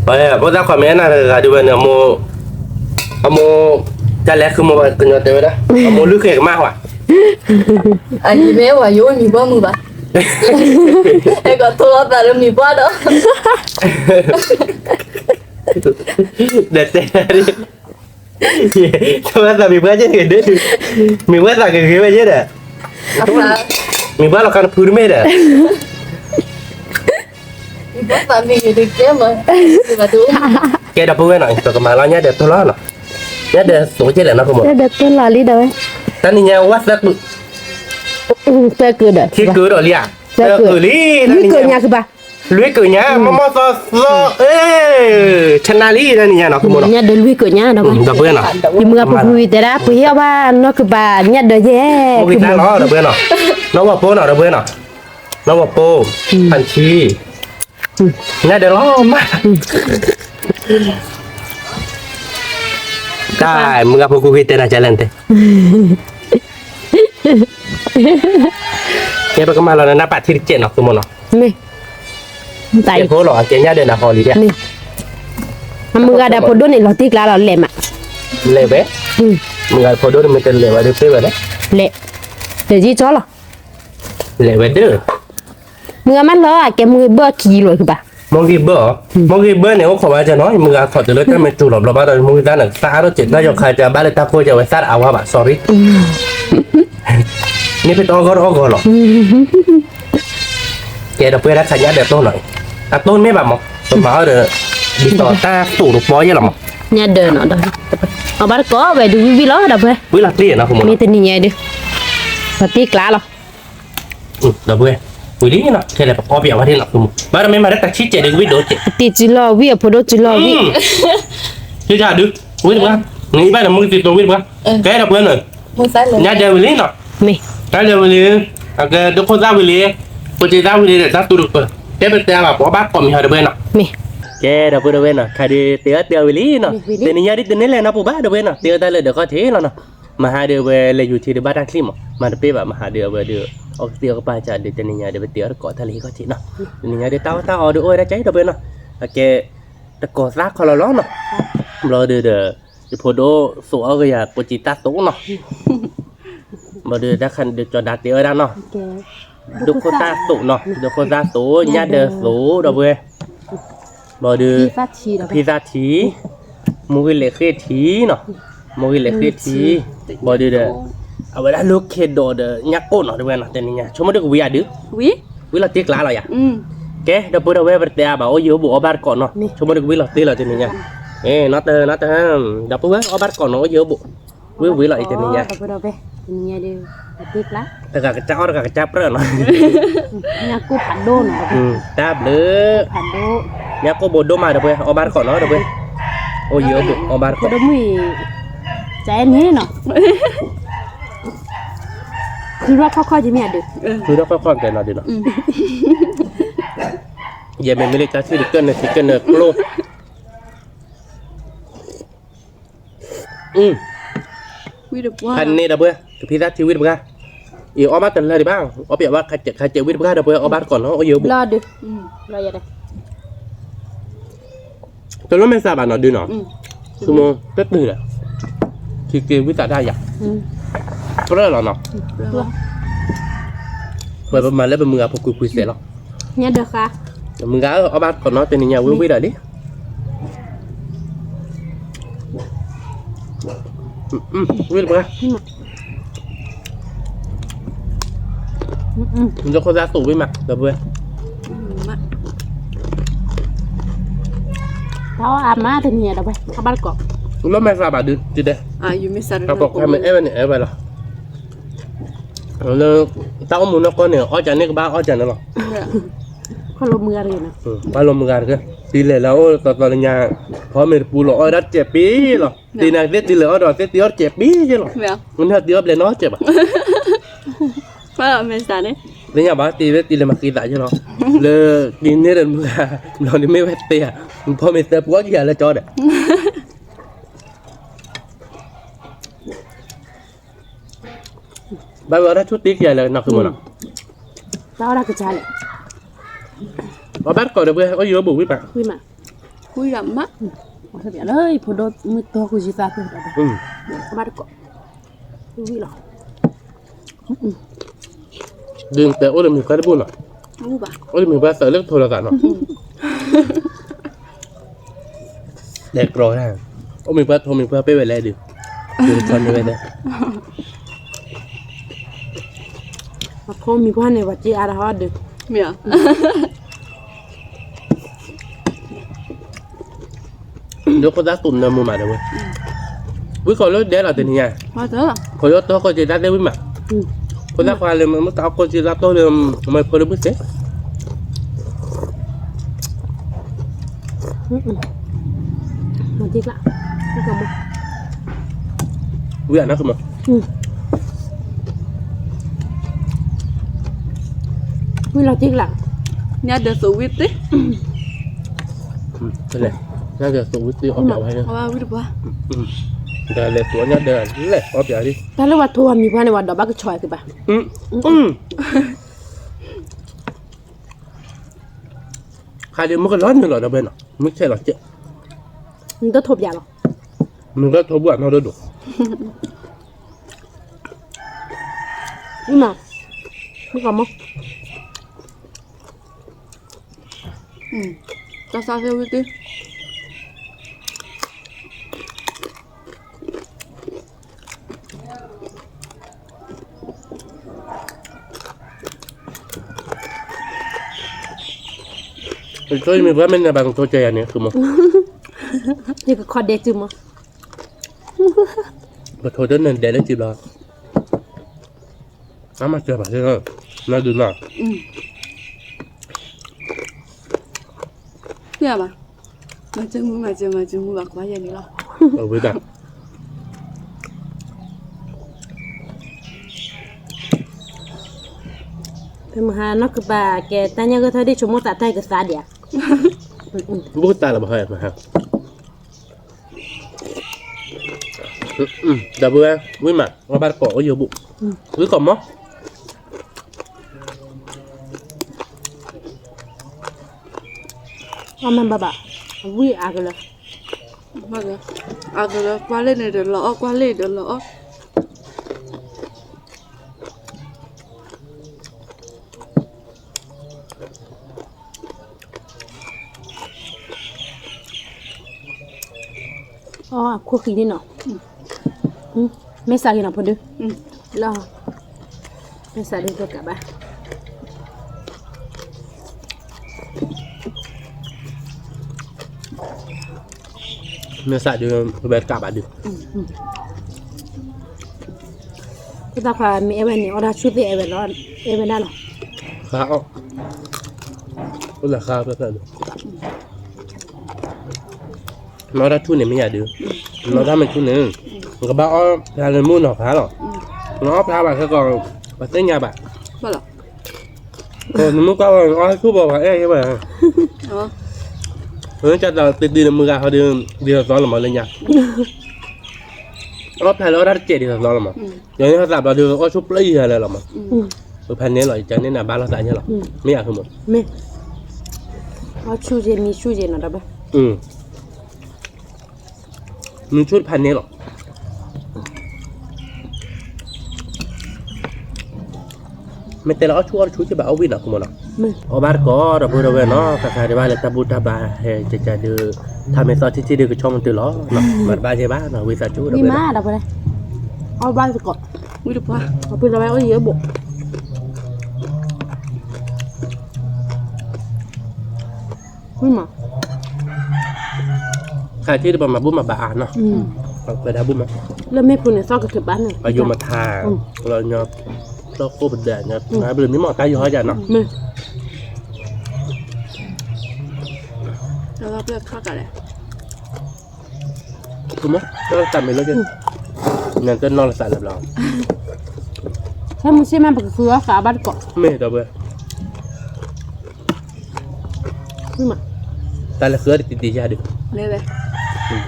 Speaker 1: ไปเพราะถ้าความแม่น่าจะดูเป็นโมโมจะแลกคือโมกันยอดเตวนะโมลึกเก่งมากว่ะ
Speaker 3: อันนี้แม่ว่าโยมีบ้ามือบ้าไอ้ก็ตัวแต่เรามีบ้าเด้อ
Speaker 1: เด็ดเด็ดทำไมแต่มีเพื่อนเยอะเกินด้วยมีเพื่อนต่างกันคือไม่เยอะเด้อ มีบ้านเราการพื้นไม่ได้
Speaker 3: มีบ้าแต่มีอยู่ดีเจ้ามั้ยมาดู
Speaker 1: แกดับเบิ้ลหน่อยตัวกมาแล้วเนี่ยเด็ดตัวล้อหน่อยเนี่ยเด็ดสูงเจ๋งเลยนะคุณหมอ
Speaker 2: เด็กตัวลาลีเด้อ
Speaker 1: ตอนนี้เนี่ยวัดสัก
Speaker 2: เตอคือเด้อ
Speaker 1: ที่เกิดอะไรอ่ะเกิดลี
Speaker 2: นี่เกิดยาคือปะ
Speaker 1: ลุยเกิดเนี่ยมาโซเอ้ชนะลีนั่นเนี่ยเนาะคุณหมอ
Speaker 2: เนี่ยเดินลุยเกิดยาเนาะ
Speaker 1: ดับเบิ้ลเนาะ
Speaker 2: ที่เมื่อพูดแต่ละพูดว่าเนาะคือปะเนี่ยเด้อแย่
Speaker 1: โมกิตาเนาะดับเบิ้ลเนาะน้องว่าโป้เนาะดับเบิ้ลเนาะน้องว่าโป้พันชีเนี่ยเดี๋ยวล้อมาได้มึงกับพวกกูคิดเต้นอาจารย์เต้แกไปก็มาแล้วนะปัดที่เจ็ดเนาะคุณหมอเนาะ
Speaker 2: นี่ตาย
Speaker 1: เดี๋ยวโพหรอเจียเดินนะพอลีเนี่ย
Speaker 2: นี่มึงada podo ni lo tik la lo lema
Speaker 1: เละเบ้มึงเอาโพดูมันเป็นเละไว้ด้วยเพื่อนเลย
Speaker 2: le de ji cho lo
Speaker 1: เละไว้เด้อ
Speaker 2: มึงมันlo keมึงเบ่ขี้loคือปะ
Speaker 1: มองกีเบอร์มองกีเบอร์เนี่ยเขาขอมาจะน้อยมึงเอาถอดจะเลิกกันไม่จูหลบเราบ้านเรามึงด้านหนึ่งตาเราเจ็ดน่าจะใครจะบ้านเลยตาโคจะไว้ซัดเอาว่าแบบ sorry นี่เป็นอ้อก็หรอแกเดี๋ยวเพื่อนรักขยันเดี๋ยวต้นหน่อยอ่ะต้นไม่แบบมั้งต้นไม้เดี๋ยวดิต่อตาสูงลูกป้อยยังหรอมั้ง
Speaker 2: nya de no doเอาบ้านก็ไปดูวิlo da pe
Speaker 1: วิลาเตี้ยนะคุณหมอ
Speaker 2: มีแต่นี่ไงดิปฏิกลาเหรอ
Speaker 1: เดี๋ยวเพื่อนวิลี่เนาะแค่แบบพอเปียกมาที่หนักคุณหมอบ้านไม่มาได้ตักชี้เจ็ดเด็กวิโดเจ็ด
Speaker 2: ติจิโลวิพอดจิโลวิ
Speaker 1: ชื่อจ้าดูวิ่งมานี่บ้านมึงติดตัววิ่งมาแกดับเพื่อนเลย
Speaker 3: มึงใส่เลย
Speaker 1: nhà giờ với nó
Speaker 2: มี
Speaker 1: nhà giờ với cái đứa con ra với lý cô chị ra với lý để ra tu được rồi cái bên ta bảo bỏ bác còn mình hỏi được bên nào
Speaker 2: มี
Speaker 1: cái đập bên bên nào khai đi tiêu tiêu với lý nó tên nhà đi tên này là nó bỏ bác được bên nào tiêu ta là được có thế nó mà hai đứa về là dù thì được bác đang clean mà được biết mà hai đứa về được ông tiêu các ba chả được tên nhà để bên tiêu nó có thay lý có thế nào tên nhà để tao tao được ôi đã cháy được bên nào cái nó có rác khó lo nó rồi được cái phô đô số cái nhà cô chị ta tố nó mà đưa ra khăn được cho đạt tiêu ra nó được cô ta tụ nó được cô ta tố nhá được số đâu về mà đưa
Speaker 2: ฟาชีดอก
Speaker 1: pizza thí mua cái lệ khế thí nó mua cái lệ khế thí mà đưa được ở đây lúc khi đồ được nhắc cô nó được về nó tên nhà chúng mới được về được
Speaker 2: วิ
Speaker 1: với là tiếc lá rồi à
Speaker 2: อืม
Speaker 1: cái đâu bữa đâu về bật tay bảo ôi yếu bộ ba còn nó chúng mới được với là tiếc là tên nhà ê nó tên ha đâu bữa ở ba còn nó yếu bộ với lại tên nhà
Speaker 2: เอาไปเอาไปนี่ไงดิปฏิกลา
Speaker 1: แต่กะเจ้าแต่กะจับเรื่องเนาะ
Speaker 2: เนี่ยกูผันโดน
Speaker 1: จับเลย
Speaker 2: ผันโด
Speaker 1: เนี่ยก็บดมาเดี๋ยวไปเอาบ้านก่อนเนาะเดี๋ยวไปโอ้เยอะบุเอาบ้านก่
Speaker 2: ก็
Speaker 1: อน
Speaker 2: ต้องมีใจนี้เนาะคือว่าค่อยๆจะมีอ่ะดึก
Speaker 1: คือต้องค่อยๆกันเนาะดิเนาะอย่าเป็นไม่ได้การซื้อเกินนะสิเกินเนอะโล
Speaker 3: วิดีโอ
Speaker 1: พันนี่เดี๋ยวไปกับพี่ทัศน์ชีวิตมึงอะอีเอาบ้านกันเลยดิบ้างเอาเปรียบว่าใครเจ็บวิทย์มึงเดี๋ยวไปเอาบ้านก่อนเนาะเอาเยอะบุ
Speaker 2: รอดึกรออย่าได้
Speaker 1: จนว่าไม่ทราบอ่ะเนาะดูเนาะคือโมก็ตื่นแหละคือเกมวิจารณ์ได้อย่างเพราะอะไรเนาะเปิดประมาณแล้วเป็นมึงอะพอคุยเสร็จแล้ว
Speaker 2: เนี่ยเด้อค่ะ
Speaker 1: มึงก็เอาบ้านก่อนเนาะเป็นยังไงวิ่งได้ดิวิ่งไปมึงจะคนละตู่วิ่งมาเดี๋ยวเพื่อน
Speaker 2: เขาอาบมาถึงเนี่ยเดี๋ยวไปเข้าบ้านก่อน
Speaker 1: แล้วไม่ทราบอ่ะดูจิเด้
Speaker 3: อ่ะยูไม่ใส่
Speaker 1: เอาบอกให้มันเอ้ยเนี่ยเอ้ยไปหรอแล้วตาอมุนก็เนี่ยอ้อจันนี่ก็บ้าอ้อจันนั่นหรอ
Speaker 2: เขาลงมืออะไรนะ
Speaker 1: บ้าลมมือกันกัน ตีเลยแล้วตอนนี้พอเมื่อปูหล่อดัดเจ็บปีหรอตีนายเตีเลยอ๋อเตียเจ็บปีใช่หรอ
Speaker 3: Mẹ
Speaker 1: มันถ้าเตียเลยเนาะเจ็บอ่ะ
Speaker 3: Má là mẹ sao đấy
Speaker 1: นี่อย่าบ้าตีเลยมาตีได้ใช่หรอเลยกินเนี่ยเดินมือเรานี่ไม่เวทเตียพอเมื่อเตียปวดใหญ่แล้วจอดอ่ะบ้าว่าถ้าชุดตีใหญ่เลยนักขึ้นมาหรอ
Speaker 2: tao ra cái chai này
Speaker 1: ว่าบ้านก่อนเดี๋ยวก็เยอะบุกวิปะ
Speaker 2: quy mà
Speaker 3: Vui lắm á
Speaker 2: Ủa sao vậy ơi phụ đô mới to của chị ta thôi đó
Speaker 1: อืม
Speaker 2: các bác có vui lắm
Speaker 1: ดึงแต่โอ้ยมีใครได้บุญหรอ
Speaker 3: Vui bà
Speaker 1: โอ้ยมีภาษาเรื่องโทรศัพท์เนาะเด็กรอได้โอ้มีภาษาโทรมีภาษาไปเวลาดิดูตอนนี้เวลา
Speaker 2: mà không mình quan này và chị ăn hết được
Speaker 3: Mẹ
Speaker 1: เดี๋ยวคนรักตุ่มน้ำมือมาเดี๋ยววิขอรถเดี๋ยวเราเป็นยังไง
Speaker 3: Hoa thế à
Speaker 1: ขอรถตัวคนจะรักได้วิมา
Speaker 2: ừ.
Speaker 1: คนรักควายเลยมันต้องเอาคนจะรักตัวเดิมมาคนละมือเสีย
Speaker 2: mà tiếc lạ không cầm một
Speaker 1: วิอ่านนะคุณมา
Speaker 2: ừ. vui là tiếc lạ
Speaker 3: Nhà được số vít đấy
Speaker 1: เป็นไรน่าจะสูงวิธีออกแบบให้นะ
Speaker 3: Hoa vui được bà
Speaker 1: แต่เลยตัวเนี่ยเดินเลยออกแบบดิ
Speaker 2: ta lúc mà thua mình quan này và đó bác cái chọi thì bà
Speaker 1: ใครเดี๋ยวมันก็ร้อนอยู่หรอเดาเบนอ่ะไม่ใช่หรอเจ๊
Speaker 2: mình tốt thộp giả rồi
Speaker 1: มันก็ทบวนเราด้วยดู
Speaker 2: nhưng mà không cầm không
Speaker 3: Ừ Tao sao theo vít đi
Speaker 1: ช่วยมีเพื่อนเป็นบางตัวใจอันนี้คือมั้ง
Speaker 2: thì cái con đẹp chứ mà
Speaker 1: พอโทรเดินเดินได้จีบเราน้ำมาเจอแบบนี้น่าดูหน่อย
Speaker 3: Ừ Mẹ bà Mà chân mua bạc quá giờ này lo
Speaker 1: เอาไว้ดัก
Speaker 2: thì mà hà nó cứ bà cái ta nhớ cái thôi đi chúng mua tạ tay cái xa đẹp
Speaker 1: พูดตาเราไม่ค่อยมาฮะดับเบิ้ลวิ่งมาว่าบ้านเกาะก็เยอะบุวิ่งก่อนมั้ง
Speaker 2: con mình bà bà vui à cái là
Speaker 3: Hoa kìa À kìa qua lên này được lõ Qua lên được lõ
Speaker 2: khô khí đi nào mấy sao gì nào phần đi
Speaker 3: Ừ
Speaker 2: lo mấy sao đi cho cả ba
Speaker 1: เนื้อสัตว์ดูแบบกลับอ่ะดู
Speaker 2: cái ta phải mẹ em này ở chút thì em đó em đó là
Speaker 1: ข้าวก็ราคาแบบนั้นน้องรักชุนเนี่ยไม่อยากดูน้องรักมันชุนนึงมันก็บ้าอ้อพาเลยมุ่นหรอพาหรอน้องพาแบบแค่ก่อนแบบเส้นยาแบบ
Speaker 3: Bao lọ
Speaker 1: คนมึงก็อ้อคู่บอกว่าเอ้ยใช่ไหม
Speaker 3: Ờ
Speaker 1: เพราะฉะนั้นเราติดดีในมือเขาเดือดร้อนหรือมาเลยเนี่ยอ้อพาแล้วรักเจ็ดเดือดร้อนหรือมาอย่างนี้เขาสับเราดูอ้อชุบเลี้ยอะไรหรอมาแผ่นนี้หรอจังนี่หน้าบ้านเราใส่เนี่ยหรอไม่อยากคือหมด
Speaker 2: mẹ ở chu gì mi chu gì nào đó ba
Speaker 1: มีชุดพันนี้หรอไม่แต่เราชุดชุดที่แบบเอาวินอ่ะคุณมอนะ
Speaker 2: mẹ
Speaker 1: เอาบาร์ก็เราพูดเอาไว้เนาะกระทาที่บ้านเลยตาบูตาบาเฮจะดูทำให้ซอที่ดูก็ช่องมันตื่นล้อเนาะมันบ้านใช่บ้านเนาะวิสาจูเรา
Speaker 2: đi
Speaker 1: ไป
Speaker 2: má đâu đây ở ba thì có
Speaker 3: Vui được bà
Speaker 2: ở bên đó ở gì ở bộ vui mà
Speaker 1: ใครที่จะมาบุ้มมาบ้านเนาะไปได้บุ้มมา
Speaker 2: แล้วแม่พูดเนี่ยซอกกับเธอบ้านเลย
Speaker 1: ไปโยมาทาเราเนาะเราโคบแดดเนาะนะเบลมีหมอตายอยู่ห้อยจันเนาะ
Speaker 2: แม่
Speaker 3: Đó ว่าเพื่อเข้ากันเลย
Speaker 1: ถูกไหมก็จำไปแล้วกันนั่นก็นอนสายหลับเรา
Speaker 2: ถ้ามึงใช่มันเป็นคือสาบัดเกาะ
Speaker 1: ไม่ต่อไป
Speaker 2: นี่มา
Speaker 1: แต่ละเครือติดยาดิ
Speaker 3: เลยเลย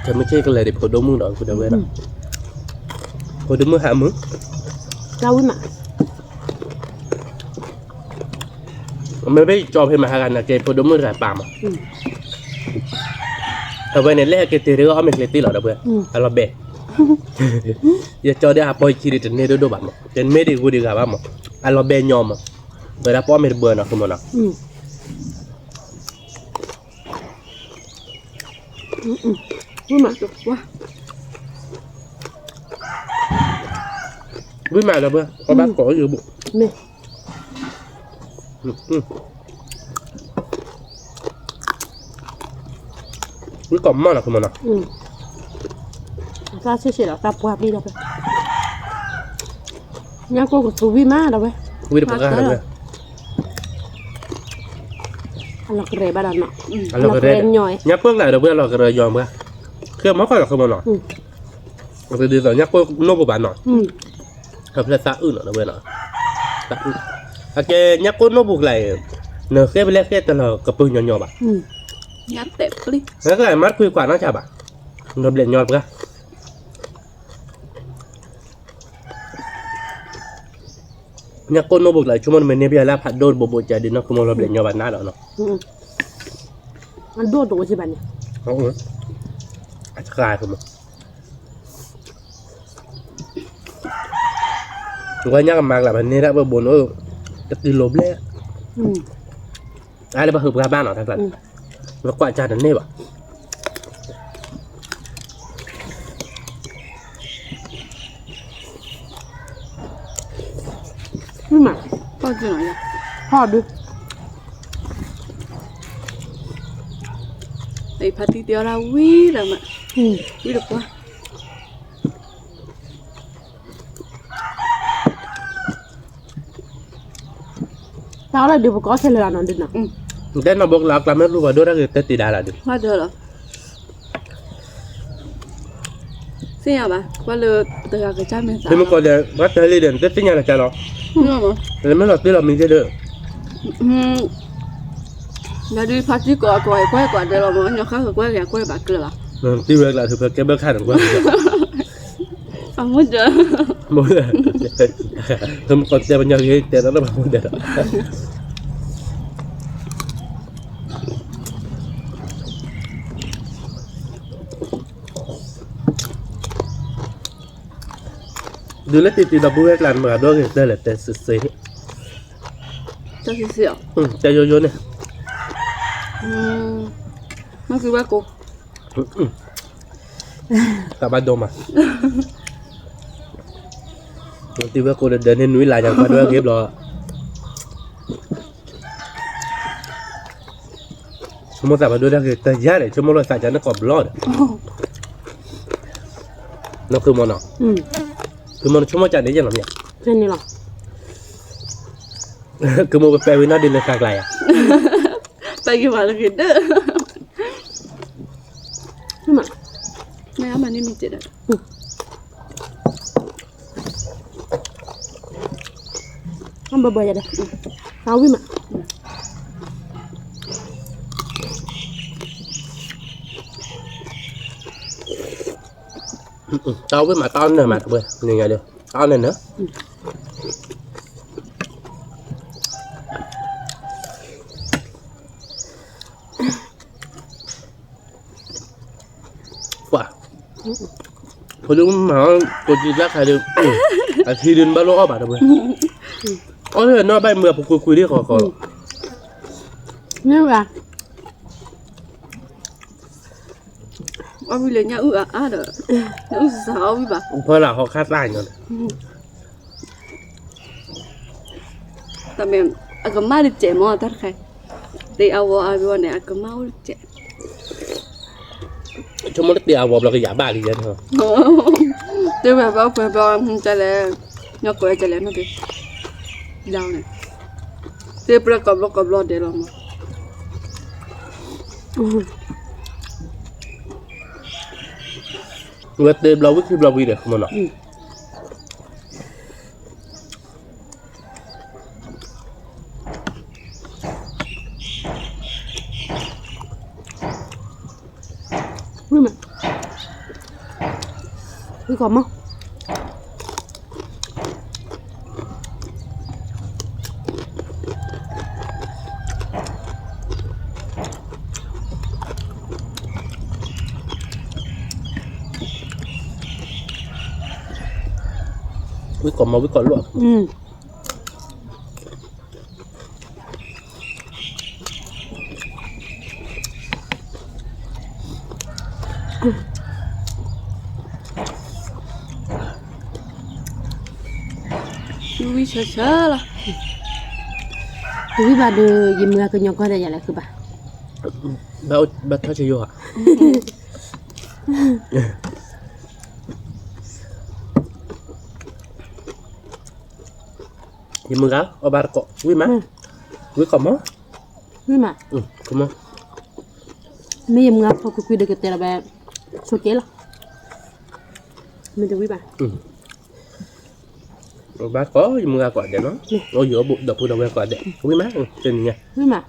Speaker 1: ฉันไม่ใช่กันเลยเดี๋ยวพอดมึงหน่อยคุณเดาไว้นะพอดมึงหามึง
Speaker 2: เราวิมา
Speaker 1: มันไม่จอบให้มาหากันนะเจพอดมึงหายปามอ่ะแต่วันนี้แรกเกติเรื่องเอาไม่เคยตีหรอกเดาเพื่อนอะไรเบะอย่าจอได้หาปอยชีริตเนี่ยดูบ้างมั้งเจนไม่ได้กูดีกับบ้างมั้งอะไรเบะยอมมั้งเวลาพ่อไม่เบื่อนะคุณมันนะ
Speaker 2: วิมา
Speaker 3: จุกว่า
Speaker 1: วิ่งมาแล้วเพื่อนก็บ้านก่ออยู่บุ
Speaker 2: เนี่ย
Speaker 1: วิ่งก่อมากนะคุณมันนะ
Speaker 2: ซาเฉยๆแล้วตาปวดดีแล้วไปยังกูกับสูวิมาแล้วไป
Speaker 1: วิ่งไปกันเลย
Speaker 2: อันเราเกรบ้านเนาะ
Speaker 1: อันเราก็ได้ยักษ์เพิ่งไหนเราเพื่อนเราก็เลยยอมเพื่อนเครื่องมันก็เราคือมันหน่อยเราจะดีต่อยักษ์เพิ่งโน้บุบานหน่อยเราเพื่อซาอื่นหน่อยเพื่อนหน่อยซาอื่นโอเคยักษ์เพิ่งโน้บุกไหลเนื้อเครื่องไปเล็กแค่แต่เรากระปืนยอมๆอ่ะ
Speaker 3: งัดเตะปลิ
Speaker 1: แล้วก็ไอ้มัดคุยกว่าน้องชาบอ่ะเราเปลี่ยนยอมเพื่อนยักษ์เพิ่งโน้บุกไหลชั่วโมงมันเนี่ยพี่แล้วผัดโดนบบใจดีเนาะคือมันเราเปลี่ยนยอมบ้านหน้าเราเนาะ
Speaker 2: มันโดดตัวใช่ไหมเนี่ย
Speaker 1: อ๋ออาจจะกลายคือมันก็ยากมากแหละวันนี้แล้วบนจะตีลมเลยอะไรบ้างคือการบ้านหรอท่านสันแล้วกว่าจานนั่นนี่ป่ะ
Speaker 2: วิมา
Speaker 3: พ่อจะหน่อย
Speaker 2: พ่อดู
Speaker 3: ไอ้พัดทีเดียวเราวิ่งเลยมั้ยวิ่งหรอวะ
Speaker 2: เราอะไรเดี๋ยวก็เสร็จแล้วนอนดึกนะ
Speaker 1: แต่เราบอกเรากลับไม่รู้ว่าด้วยอะไรแต่ตีได้ละดิ
Speaker 3: ว่าเจอเหรอเสียป่ะว่าเลยตัวกระจายเมษา
Speaker 1: ที่มันก็จะวัดเธอเรียนก็สิ่งอะไรกันหรอ
Speaker 3: เนาะมั้ง
Speaker 1: แต่ไม่หลอกที่เรามีเด้อ
Speaker 3: แล้วดูพัดที่ก่อกล้วยกว่าเดี๋ยวเรามั้งยังข้าวกล้วยแกกล้วยบาดเกลือ
Speaker 1: ที่เวลาถือเพื่อแก้เบื่อข้าหนังว่า
Speaker 3: ฟังไม่เจอ
Speaker 1: หมดเลยทำก่อนจะบรรยายแต่แล้วเราหมดเด้อดูแลติดเราพูดให้กันมาด้วยได้แหละแต่สุดเสีย
Speaker 3: จะเสีย
Speaker 1: ใจโยโย่เนี่ย
Speaker 3: มันคือว่ากู
Speaker 1: กลับบ้านโดมาที่ว่ากูเดินเห็นนุ้ยหลายอย่างมาด้วยเก็บรอชั่วโมงแต่มาด้วยได้แต่ยากเลยชั่วโมงเราใส่ใจนักกอบรอดนั่นคือมันอ่ะคือมันชั่วโมงจัดได้ยังไงเนี่ย
Speaker 2: เส้นนี้หรอ
Speaker 1: คือมันไปแปลวินาดินในกลางไกลอ่ะ
Speaker 3: ไปกี่วันแล้วกินเด้อ
Speaker 2: วิมา
Speaker 3: แม่มันนี่มีจิตอ่ะ
Speaker 2: ทำเบื่อๆอย่าเด้เราวิมา
Speaker 1: tao với mà tao này mà thôi nhìn ngày được tao này nữa wow thôi đúng mà cô chỉ lắc hay được khi đến bao lỗ bà đâu vậy ôi nó bay mưa phục cùi đi khỏi
Speaker 2: นี่ว่ะ
Speaker 3: ว่าวิเลยเนี่ยเด้อเนี่ยสาววิบ่ะ
Speaker 1: เพราะlà họ khát lại rồi
Speaker 3: แต่แม่อากมาดิเจมอตัดใครตีเอาว่าวิวันเนี่ยอากมาดิเจ
Speaker 1: trong một tí ảo bọc là cái giả bà gì vậy thôi
Speaker 3: เดี๋ยวแบบว่าเผื่อจะแล้วเนี่ยก็จะแล้วนะพี่ยาวเนี่ยเดี๋ยวประกอบรถเดี๋ยวเรามา
Speaker 1: Ngete blawi ki blawi deh kemana?
Speaker 2: Vui mà. Vui còn không?
Speaker 1: Với còn mà với còn luôn.
Speaker 2: Ừ.
Speaker 3: Vui sợ sợ là
Speaker 2: Vui bà đưa dìm ra cái nhau coi đây là cứ bà.
Speaker 1: Bà thôi chơi vô hả? Thì mừng áo, ở bà cọ, vui má, vui cọ mó.
Speaker 2: Vui mà.
Speaker 1: Come on.
Speaker 2: Mấy dìm ra có quy được cái tên là bà số chế là. Mình được vui bà.
Speaker 1: Bà có mừng áo quả để nó, ở giữa bụng đập đầu quả để, vui má, trên nha.
Speaker 2: Vui mà.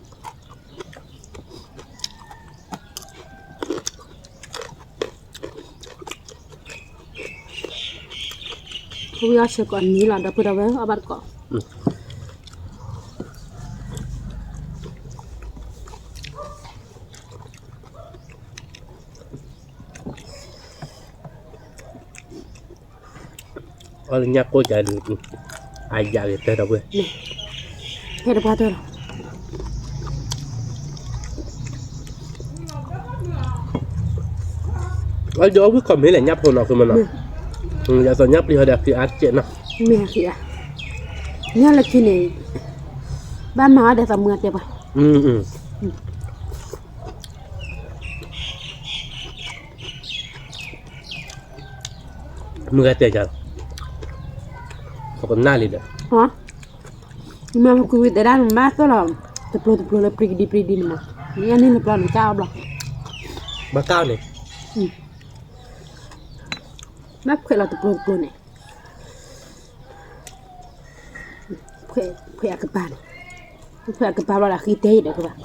Speaker 2: Vui ở còn ní là đập đầu ở bà cọ.
Speaker 1: Ở nhà cô chạy được, ai dạy được tới đâu vậy?
Speaker 2: Hết được bao thôi rồi.
Speaker 1: Ở chỗ với còn mấy là nhấp thôi nàoคือมัน giờ tôi nhấp đi hơi đẹp thì ăn chuyện nào.
Speaker 2: Mẹ kìa. Nhớ là khi này ba má để tầm mưa tiếp à.
Speaker 1: Mưa tệ chăng? Còn nali dah.
Speaker 2: Hả? Nhưng mà quý vị để đang mát đó là tập lô là pridi mà. Ini anh là plan cao bọc.
Speaker 1: Bakal nih.
Speaker 2: Mát khỏe là tập lô này. Khỏe cái bàn. Khỏe cái bàn là khi tê đấy các bạn.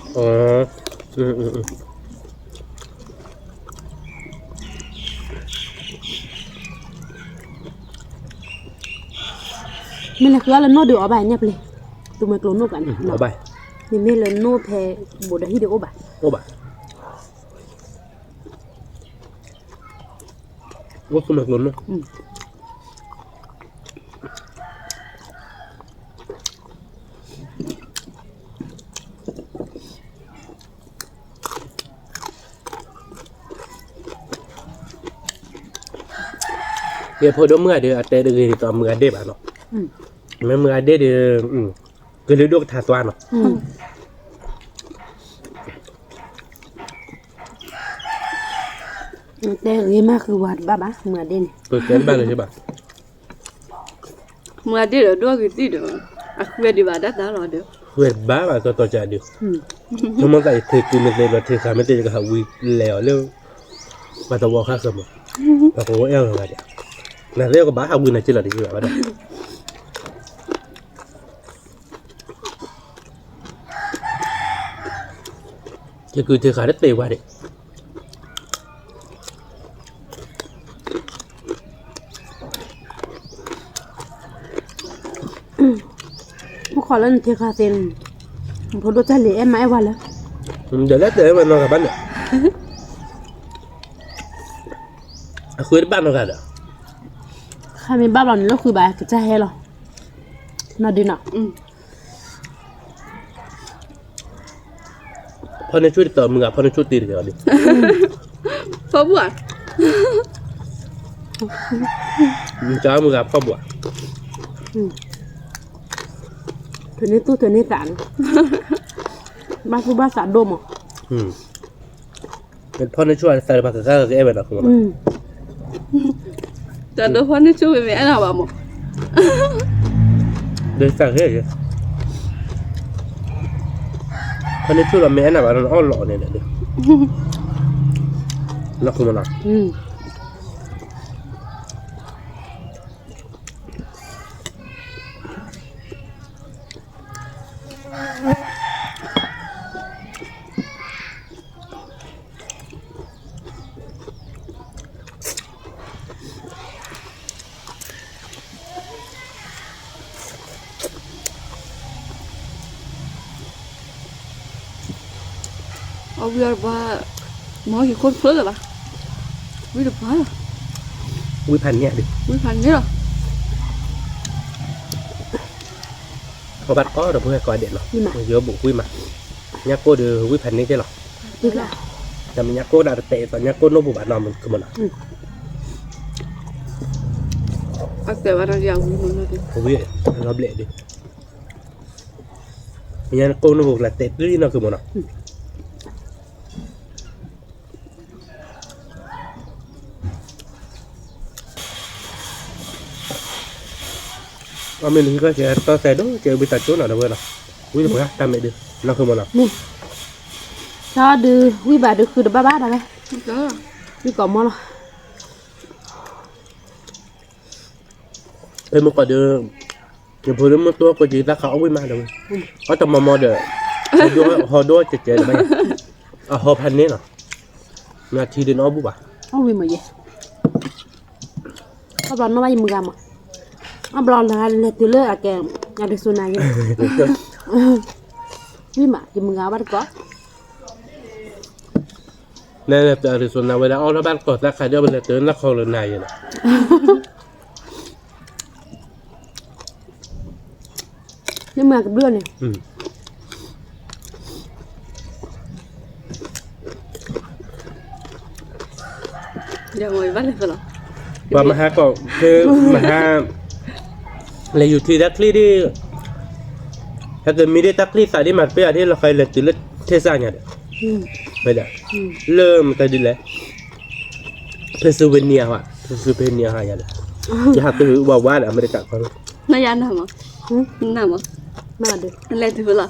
Speaker 2: Mình là cứ là nó được ở bài nhập lên. Tụi mình cứ nô bạn.
Speaker 1: Ở bài.
Speaker 2: Mình là nô thề bộ đấy được ở bài.
Speaker 1: Ở bài. Ủa tụi mình luôn nữa. Dia pun mưa dia ada dari tu mưa ada bạn nó. Mưa ada dia cứ lưu đốt thả toàn nó.
Speaker 2: Đây người mà cứ hoạt ba mưa đen.
Speaker 1: Tôi kể bạn là gì bạn?
Speaker 3: mưa đi rồi đua cái gì đó về đi vào đất đó rồi được
Speaker 1: Quên bá mà tôi chạy được. Nó mà cái thì cứ mình đây là thì sao mình đây cái hậu vi lèo leo mà tao vào khác rồi mà. Và có eo rồi đấy. Là leo cái bá hậu vi này chỉ là để gì vậy đó. Chứ cứ thì khá đất tệ quá đấy.
Speaker 2: Một khó lần thì khá tiền. Một đôi chân lệ em mãi vào là.
Speaker 1: Để lát để mà nó cả bắn được. Khuya bán nó cả được.
Speaker 2: Khai mình bao lần nó khuya bài cái cha hè rồi. Nó đi nào.
Speaker 1: Phần này chút tờ mình gặp phần này chút tiền rồi đi.
Speaker 3: có buồn
Speaker 1: Cháu mình gặp không buồn.
Speaker 2: Thứ này tôi thứ này tản. Ba sản đô mà.
Speaker 1: Phần này chút là xài bạc cái em vậy đó không?
Speaker 3: Chẳng đâu phân chú với mẹ nào bảo một
Speaker 1: Đây xài hết rồi. Phần này chút là mẹ nào bảo nó on lọ này được. Nó không nào.
Speaker 3: เอาเวียว่าหมอกี่คนเพิ่มหรอปะไม่ได้ปะ
Speaker 1: อุ้ยพันเนี่ยดิ
Speaker 3: ไม่พันนี่หรอ
Speaker 1: เขาบัดก็เดี๋ยวเพื่อนก่อนเด็ดหรอเยอะบุกอุ้ยมาเนี่ยโก้เดืออุ้ยพันนี่ใช่หรอ
Speaker 2: ดีละ
Speaker 1: แต่มันเนี่ยโก้ดาเตะตอนเนี่ยโก้โนบุบัดนอนมันคือมันอ่ะ
Speaker 3: แต่ว่าเราอยากวิ่งมันเลย
Speaker 1: อุ้ยรับเละดิเนี่ยโก้โนบุละเตะด้วยนอนคือมันอ่ะว่าmình có thể to xe đó chơi bị tạt chỗ nào đâu vậy nào quý vị ta mẹ được nó không mà nào
Speaker 2: นี่ชอดูวิบาดูคือบ้าๆได้ไหม
Speaker 3: đó
Speaker 2: มีก่อมอหรอ
Speaker 1: em một quả được nhiều phụ nữ một tuổi của chị ta khó quý mà đâu có tầm mò được họ đua chơi chơi được bao nhiêu à họพันนี้เนาะนาทีเดินอ้อบุบอ่ะ
Speaker 2: เอาวิมาเยอะเอาบอลมาไว้มือกำอ่ะเอาบอลอะไรเนี่ยตัวเลือกอะแกงานเด็กส่วนไหนยังวิมากินมือกำบ้านก็
Speaker 1: นั่นแหละแต่ในส่วนนั้นเวลาอ้อแล้วบ้านกดแล้วใครเดินไปเลยเตือนแล้วเขาเลยนายอย่าง
Speaker 2: นี่มากับเรื่องเนี่ย
Speaker 3: giờ ngồi bắt được rồi
Speaker 1: ว่ามาหาก็คือมาหาเลยอยู่ที่ตักลี่ที่ถ้าเกิดมีได้ตักลี่สายที่มันเปียที่เราเคยเลยตื่นเลยเทศะเนี่ยไม่ได้เริ่มกันดีเลยเพนซิลเวเนียว่ะเพนซิลเวเนียหายเลยจะหาตัวว่าอเมริกาเขา
Speaker 3: nó ăn nào mà nào mà
Speaker 2: มาดู
Speaker 3: lên từ là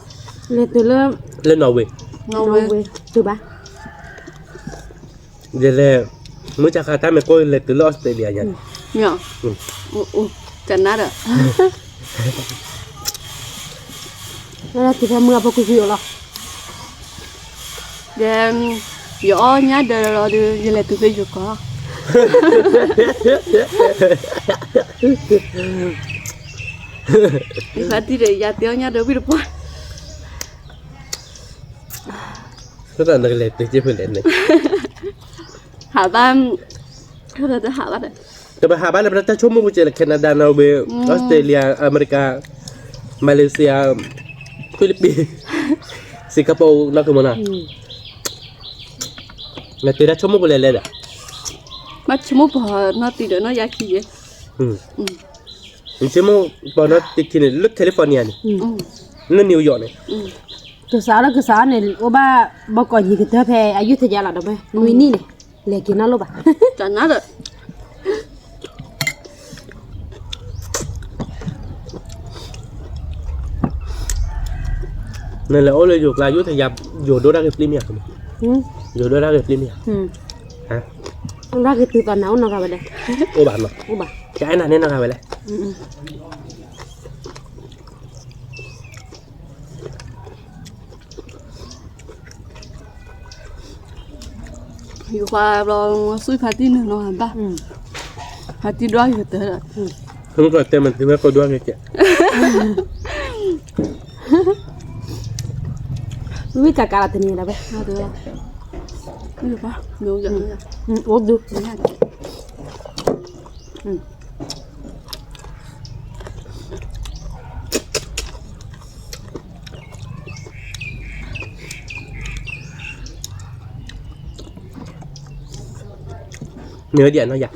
Speaker 2: เลยตัวเลือก
Speaker 1: เล่นนอร์เวย์
Speaker 2: นอร์เวย์ดูบ้า
Speaker 1: เดี๋ยวเลยเมื่อจาการ์ตาไม่ก็เลยตื่นออสเตรเลียเนี่ย
Speaker 3: nhỏ chẳng nát rồi
Speaker 2: แล้วที่ทำเมื่อพวกกูอยู่หรอ
Speaker 3: để gió nhá đời rồi đi lên từ bây giờ có phải đi để ra tiêu nhá đỡ bị được quá
Speaker 1: ก็ตอนนั้นเลยตื่นเพื่อนเล่นเลย
Speaker 3: hạ ban thôi là tới hạ ban đấy
Speaker 1: แต่ไปหาบ้านแล้วจะชั่วโมงกูเจอแคนาดานอร์เวย์ออสเตรเลียอเมริกามาเลเซียฟิลิปปินส์สิงคโปร์นั่นคือมันอ่ะงั้นตื่นได้ชั่วโมงกูเลยเลยอ่ะ
Speaker 3: mà chúng nó bỏ nó tí nữa nó ra khi vậy
Speaker 1: ชั่วโมงตอนนั้นติดที่นี่ลึกแคลิฟอร์เนียนี่นั่นนิวยอร์กนี่
Speaker 2: คือสาวแล้วคือสาวเนี่ยว่าบ้าบอกก่อนยี่คือเธอแพ้อายุทยาหรอเด้อไหมนุ้ยนี่เนี่ยเล็กกินน้ำลูกอ่ะ
Speaker 3: chẳng nát rồi
Speaker 1: นั่นแหละโอ้เลยอยู่ลายุทยาอยู่โดราเกฟลิเมียอยู่โดราเกฟลิเมียฮะ
Speaker 2: ต้องรักคือตอนหนาวนะครับไปเลย
Speaker 1: โอ้บานเนาะ
Speaker 2: โอ้บ้า
Speaker 1: แค่นั้นเนี่ยนะครับไปเลย
Speaker 3: อยู่ว่าเราซื้อพาร์ตี้หนึ่งเนาะเห็นปะพาร์ตี้ด้วยอยู่เต๋อเลย
Speaker 1: เพิ่งก่อนเต็มมันถึงแม้ก็ด้วยไงเจ๊
Speaker 2: วิจากการตัวนี้แล้วไป
Speaker 3: น่าเต๋อไม่รู้ปะดูอย่างนี้
Speaker 2: โอ้ดู
Speaker 1: เนื้อเดียนเนาะอยาก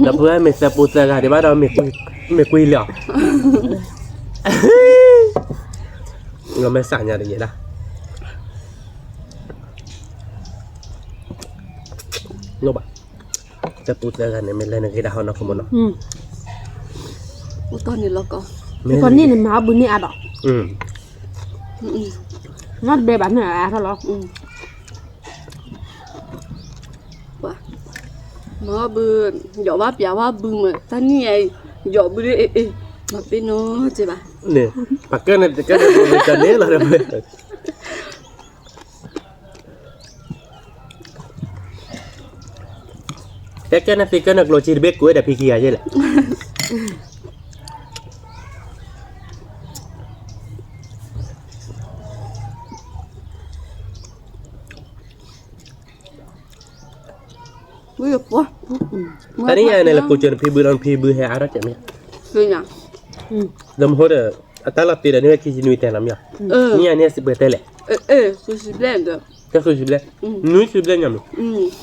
Speaker 1: แล้วเพื่อนเมสปูเซอร์กันที่บ้านเราไม่คุยเลยเราไม่สั่งอย่างนี้นะโน้บะจะปูเซอร์กันเนี่ยไม่เล่นในที่ดาวนะคุณมโน
Speaker 3: ตอนนี้เราก็
Speaker 2: ตอนนี้เนี่ยมาบุญนี่อ่ะดอกนัดเดบันเนี่ยอ่ะเท่าหรอ
Speaker 3: mà bự nhỏ bắp giả bắp bự mà ta nhảy nhỏ bự đi mà bên nó chị bà
Speaker 1: เนี่ยปากเกอร์เนี่ยก็จะเป็นจานนี้เลยแต่แค่นั้นสิก็นักโลจิเบกกูได้พิกิอาใช่แหละ
Speaker 3: ui quá
Speaker 1: tại đây này là câu chuyện phi bư hay đó chẳng nhỉ
Speaker 3: rồi nhỉ
Speaker 1: dầm hồi đó ta lập tiền này khi nuôi tiền làm nhỉ nha nha sẽ bớt tiền lệ
Speaker 3: tôi sẽ lên được
Speaker 1: các khu chụp nuôi chụp nhỉ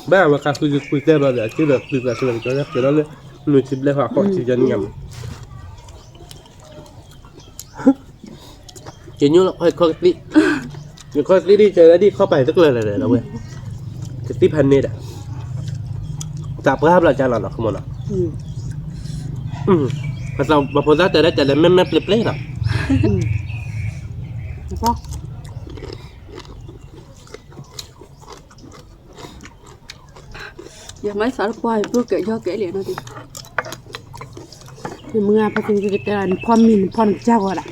Speaker 1: ba mà các khu chụp bao giờ chứ được chụp cho nó cho nó nuôi chụp hoặc họ chụp cho nhỉ chỉ như là coi tí những coi tí đi chơi đã điเข้าไปtức làเราเว้ยที่พันนี่อ่ะจับภาพเราจะหล่อขโมยอ่ะภาษาภาษาแต่ได้แต่ละแม่เปรี้ยๆอ่ะ
Speaker 2: ก็
Speaker 3: giờ mấy sao quay vừa kể cho kể liền nó đi
Speaker 2: คือมึงพอถึงจะเป็นพรมินพรเจ้าก็ได้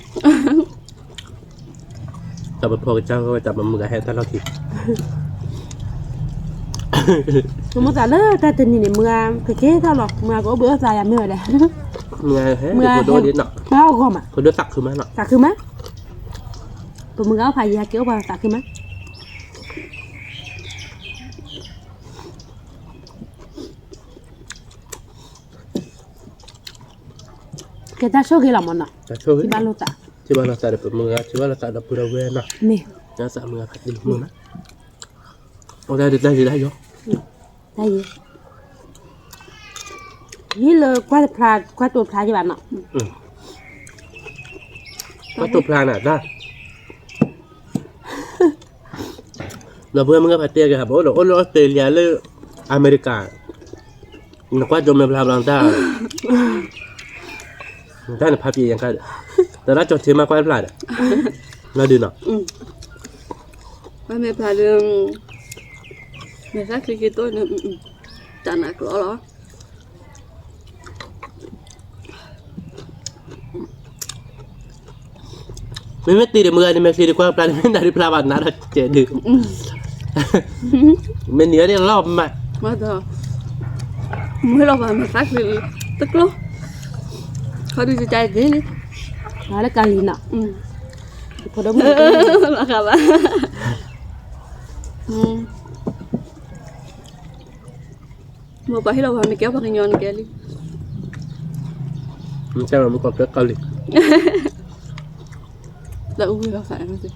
Speaker 1: จับพอเจ้าก็จับมือให้ท่านเราที
Speaker 2: สมมติว่าเลยแต่ตอนนี้เนี่ยมึงก็แค่เท่าหรอกมึงก็เบื่อใจอ่ะเมื่อเลย
Speaker 1: มือให้คนโดนนิดหน่อย
Speaker 2: เมาก็มา
Speaker 1: คนโดนตักคือมั้ยหน่อย
Speaker 2: ตักคือมั้ยตัวมึงเอาพายาเกี่ยวมาตักคือมั้ยแกจะโชว์กี่หล่อมันอ่ะ
Speaker 1: จะช่วย
Speaker 2: ที่บ้านเราตา
Speaker 1: ที่บ้านเราตัดแบบมือที่บ้านเราตัดแบบเราเว้ยนะ
Speaker 2: นี่
Speaker 1: น่าสะมือผัดดิมือนะโอ้ได้ย
Speaker 2: ได้เยอะนี่เลยกว่าพลากว่าตัวพลาที่บ้านเนาะ
Speaker 1: ก็ตัวพลาน่ะได้เราเพื่อนมึงก็ผัดเตี้ยกันครับโอ้โหออสเตรเลียหรืออเมริกานักว่าจมในพลาบางตาได้ในภาพยังกันแต่ละจดเทมากกว่าพลาดเราดูเนาะ
Speaker 3: ba mẹ phải đường mẹ khác khi tôi nữa chẳng là cửa đó
Speaker 1: ไม่ตีเดี๋ยวมือนี่ไม่ตีดีกว่าปลาไม่ได้ปลาบัดนั้นเจ๋ดื้อไม่เนื้อเนี่ยรอบมา
Speaker 3: mà giờ mới đâu vào mẹ khác thì tức luôn thôi đi chạy thế đi
Speaker 2: แล้วการลีนอ่ะพอได้มึง
Speaker 3: là cả bạn một bài đâu vào mẹ kéo vào cái nhon kia đi
Speaker 1: มันใช่มันก็เกาหลี
Speaker 3: là ui là phải nó gì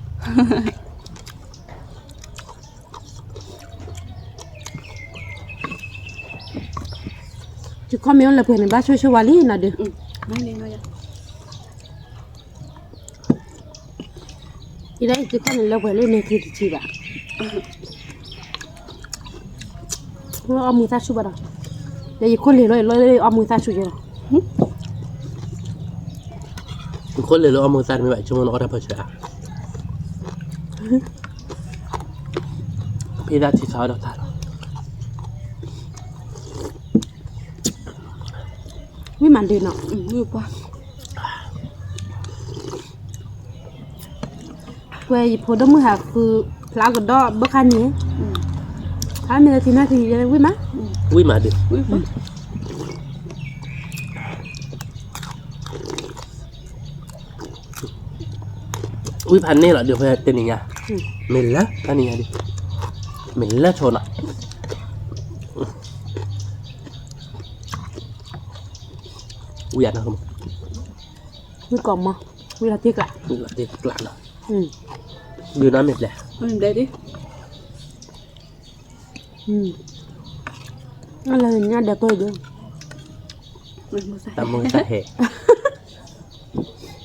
Speaker 2: จะคอมเมนต์อะไรเพื่อนในบ้านช่วยๆวาลีน่ะเด้อ
Speaker 3: nói đi nói ra
Speaker 2: อีได้จะคอมเมนต์เราเพื่อนเล่นในคือจีบอ่ะเราเอามือซาชูบะเราเดี๋ยวอีกคนเลยเอามือซาชูเยอะ
Speaker 1: คนเลยเราเอามือสั่นไม่ไหวชั่วโมงเราทำเพื่อเชื่อพี่ได้ที่ซอยดอกตา
Speaker 2: ไม่มันดีเนาะ
Speaker 3: vui quá
Speaker 2: เว้ยพอได้มือหาคือพลากับดอกบักคันนี้ถ้าเนื้อที่น่าที่จะวิ่งมั้ย
Speaker 1: วิ่งมาดิ
Speaker 3: vui quá
Speaker 1: วิ่งพันนี่เหรอเดี๋ยวไปเต้นอย่างเงี้ยเหม็นละอันนี้ดิเหม็นละชนอ่ะวิ่งนะครับ
Speaker 2: วิ่งกล่อมมาวิ่งละเทียกละ
Speaker 1: วิ่งละเด็กกลางเนาะ
Speaker 2: Ừ.
Speaker 1: ดูน้ำเม็ดแหละ
Speaker 3: mình đây đi
Speaker 2: Ừ. Nó là nha đẹp tôi được.
Speaker 3: mình mua sai
Speaker 1: ตามมือสาเหตุ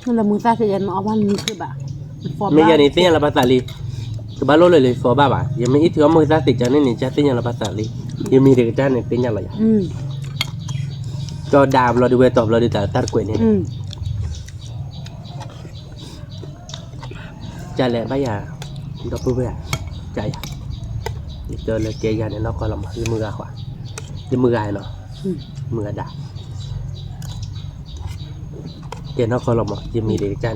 Speaker 2: Nó là mùi ta sẽ dành mà ăn như thế bà.
Speaker 1: ไม่ยานี่เตี้ยละภาษาลีคือบ้านโลเลยฟอบ้าบ่ายังไม่อีถือว่ามือสาติจานนี่จะเตี้ยละภาษาลียังมีเด็กจ้าเนี่ยเตี้ยอะไรอย่าง
Speaker 2: Ừ.
Speaker 1: จอดามเราดูเวตอบเราดูแต่ตัดกล้วยเนี่ย
Speaker 2: Ừ.
Speaker 1: จ่าแหละบ้ายาดอกเบื่อจ่ายเจอเลยเจียเนี่ยนอกก็ลำมือมือขวามือไงเนาะ
Speaker 2: Ừ.
Speaker 1: มือด่าเจียนอกก็ลำยังมีเด็กจ้า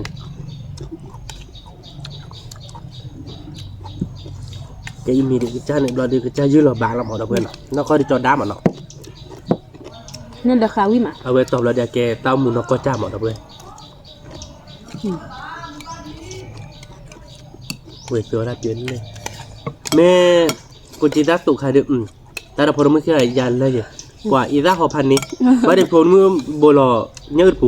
Speaker 1: เจียมีเด็กจ้าเนี่ยเราเด็กจ้ายืดเราบางเราหมดเราเพื่อนเนาะนอกก็ได้จอดามเนาะ
Speaker 2: Nên được khá quý mà.
Speaker 1: เอาไว้ตอบเราเดี๋ยวแกเต้ามือนอกก็จ้าหมดเราเพื่อน
Speaker 2: Ừ.
Speaker 1: เว้ยตัวละเดือนเลยแม่กูจีดัสตุใครเดือ แต่เราพอมือคือยันเลยกว่าอีซ่าหอพันนี้ว่าได้พลมือโบลอเนื้อปู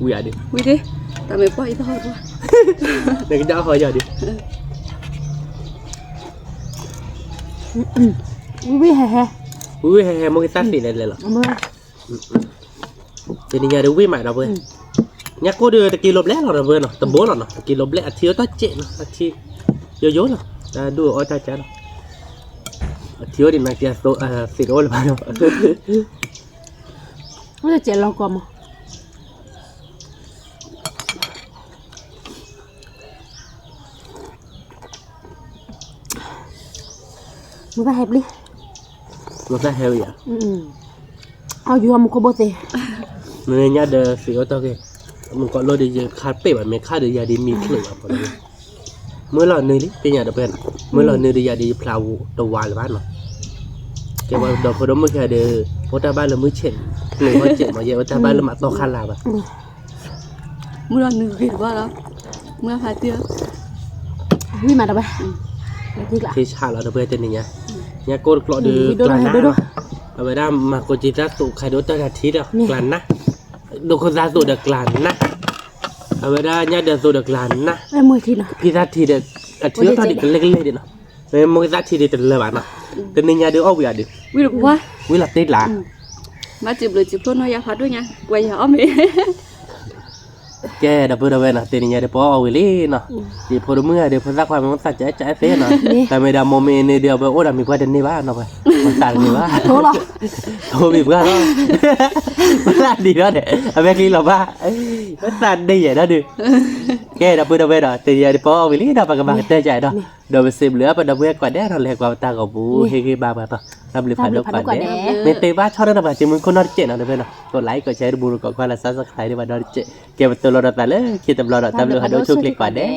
Speaker 1: วิอาดิ
Speaker 3: Ui đi, tao mới quay thôi quá.
Speaker 1: เด็กจะเอาหอยดิ
Speaker 2: วิแฮ่
Speaker 1: อุ้ยแฮ่ๆมึงซัดสิเลยเหรอ
Speaker 2: เอามือ
Speaker 1: เจนี่ยาดูวิใหม่เราเว้ยยักษ์กูดูตะกี้ลบแล้วเราเว้ยเนาะตะโบเนาะตะกี้ลบแล้วอาทิตย์ต้นเจเนาะอาทิตย์โยเนาะดูอ้อยตาจ้าเนาะอาทิตย์ดิมาเจียโซสิโร่เลยเนาะ
Speaker 2: มันจะเจ็บเราก่อนมั้งมึงก็แฮปปี้
Speaker 1: มันจะเฮลอ่ะ
Speaker 2: เอาอยู่มึงก็บ่เตะ
Speaker 1: มันเนี่ยเดอสิโร่ตัวเกมึงก็โลดีเยอะคาดเป๊ะแบบไม่คาดเดียดีมีขึ้นอ่ะพอดีเมื่อเราเนื้อดิเป็นอย่างเดียวเป็นเมื่อเราเนื้อดียาดีพลาวตัววานบ้านเนาะแกว่าดอกพอดมเมื่อแค่เดอพอตาบ้านเรามือเช่นหนึ่งว่าเจ็บมาเยอะตาบ้านเรามาต่อคันลาบะ
Speaker 3: Mưa là nửa vịt quá đó. Mưa phải tiêu.
Speaker 2: วิ่งมาได้ไหมนี่ละ
Speaker 1: ที่ชาเราเดอเพื่อนเจนี่เนี่ยโกดกลอดือกลานนะเอาไปได้มาโกจิตาสุใครโดนตาทิตย์อ่ะกลานนะโดนคนซาสุเดกลานนะเอาไปได้เนี่ยเดอสุเดกลานนะ
Speaker 2: ไอ้มือทีน่ะ
Speaker 1: พี่ซาทีเดอทิตย์ตอนเด็กเล็กๆเด็กเนาะมึงซาทีเด็กเลยบ้านเนาะแต่นี่เนี่ยเดอเอาไปดิ
Speaker 3: Ui được quá.
Speaker 1: วิลับติดละ
Speaker 3: Má chụpเลยchụp luôn nó ra phátด้วยnha. Quay nhỏ mày.
Speaker 1: แกดับเบิลดับเบิลนะแต่นี่เนี่ยเดอพอเอาไปเลยเนาะดีพอเมื่อเดี๋ยวพอสักความมันสัจจะใจเฟ้เนาะแต่ไม่ได้โมเมนต์เดียวไปโอ้ดามีเพื่อนในบ้านเนาะไปมันต่างในบ้าน
Speaker 2: โทรหรอ
Speaker 1: โทรมีเพื่อนเนาะมันต่างดีเนาะเด็กเอาไปกินหรอบ้ามันต่างดีอย่างนั้นดิแกดับเบิลดับเบิลเนาะแต่เนี่ยเดี๋ยวพอเอาไปเลยเนาะไปกับมันเต้ใจเนาะเดี๋ยวไปซิมเหลือไปดับเบิลก่อนได้เราเรียกว่าต่างกับบูเฮ้ยบ้าไปต่อทำหรือผ่านดอกก่อนได้เมนเตบ้าชอบนั่นแบบจริงมึงคนนอร์เจเนาะเดี๋ยวไปเนาะกดไลค์กดแชร์บูรุกดความละซับสไครต์ด้วยว่านอร์เจเก็บตัวเราแต่เลยคิดตำรวจตำรวจหาดูช่วยคลิกก่อนเด้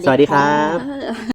Speaker 1: สวัสดีครับ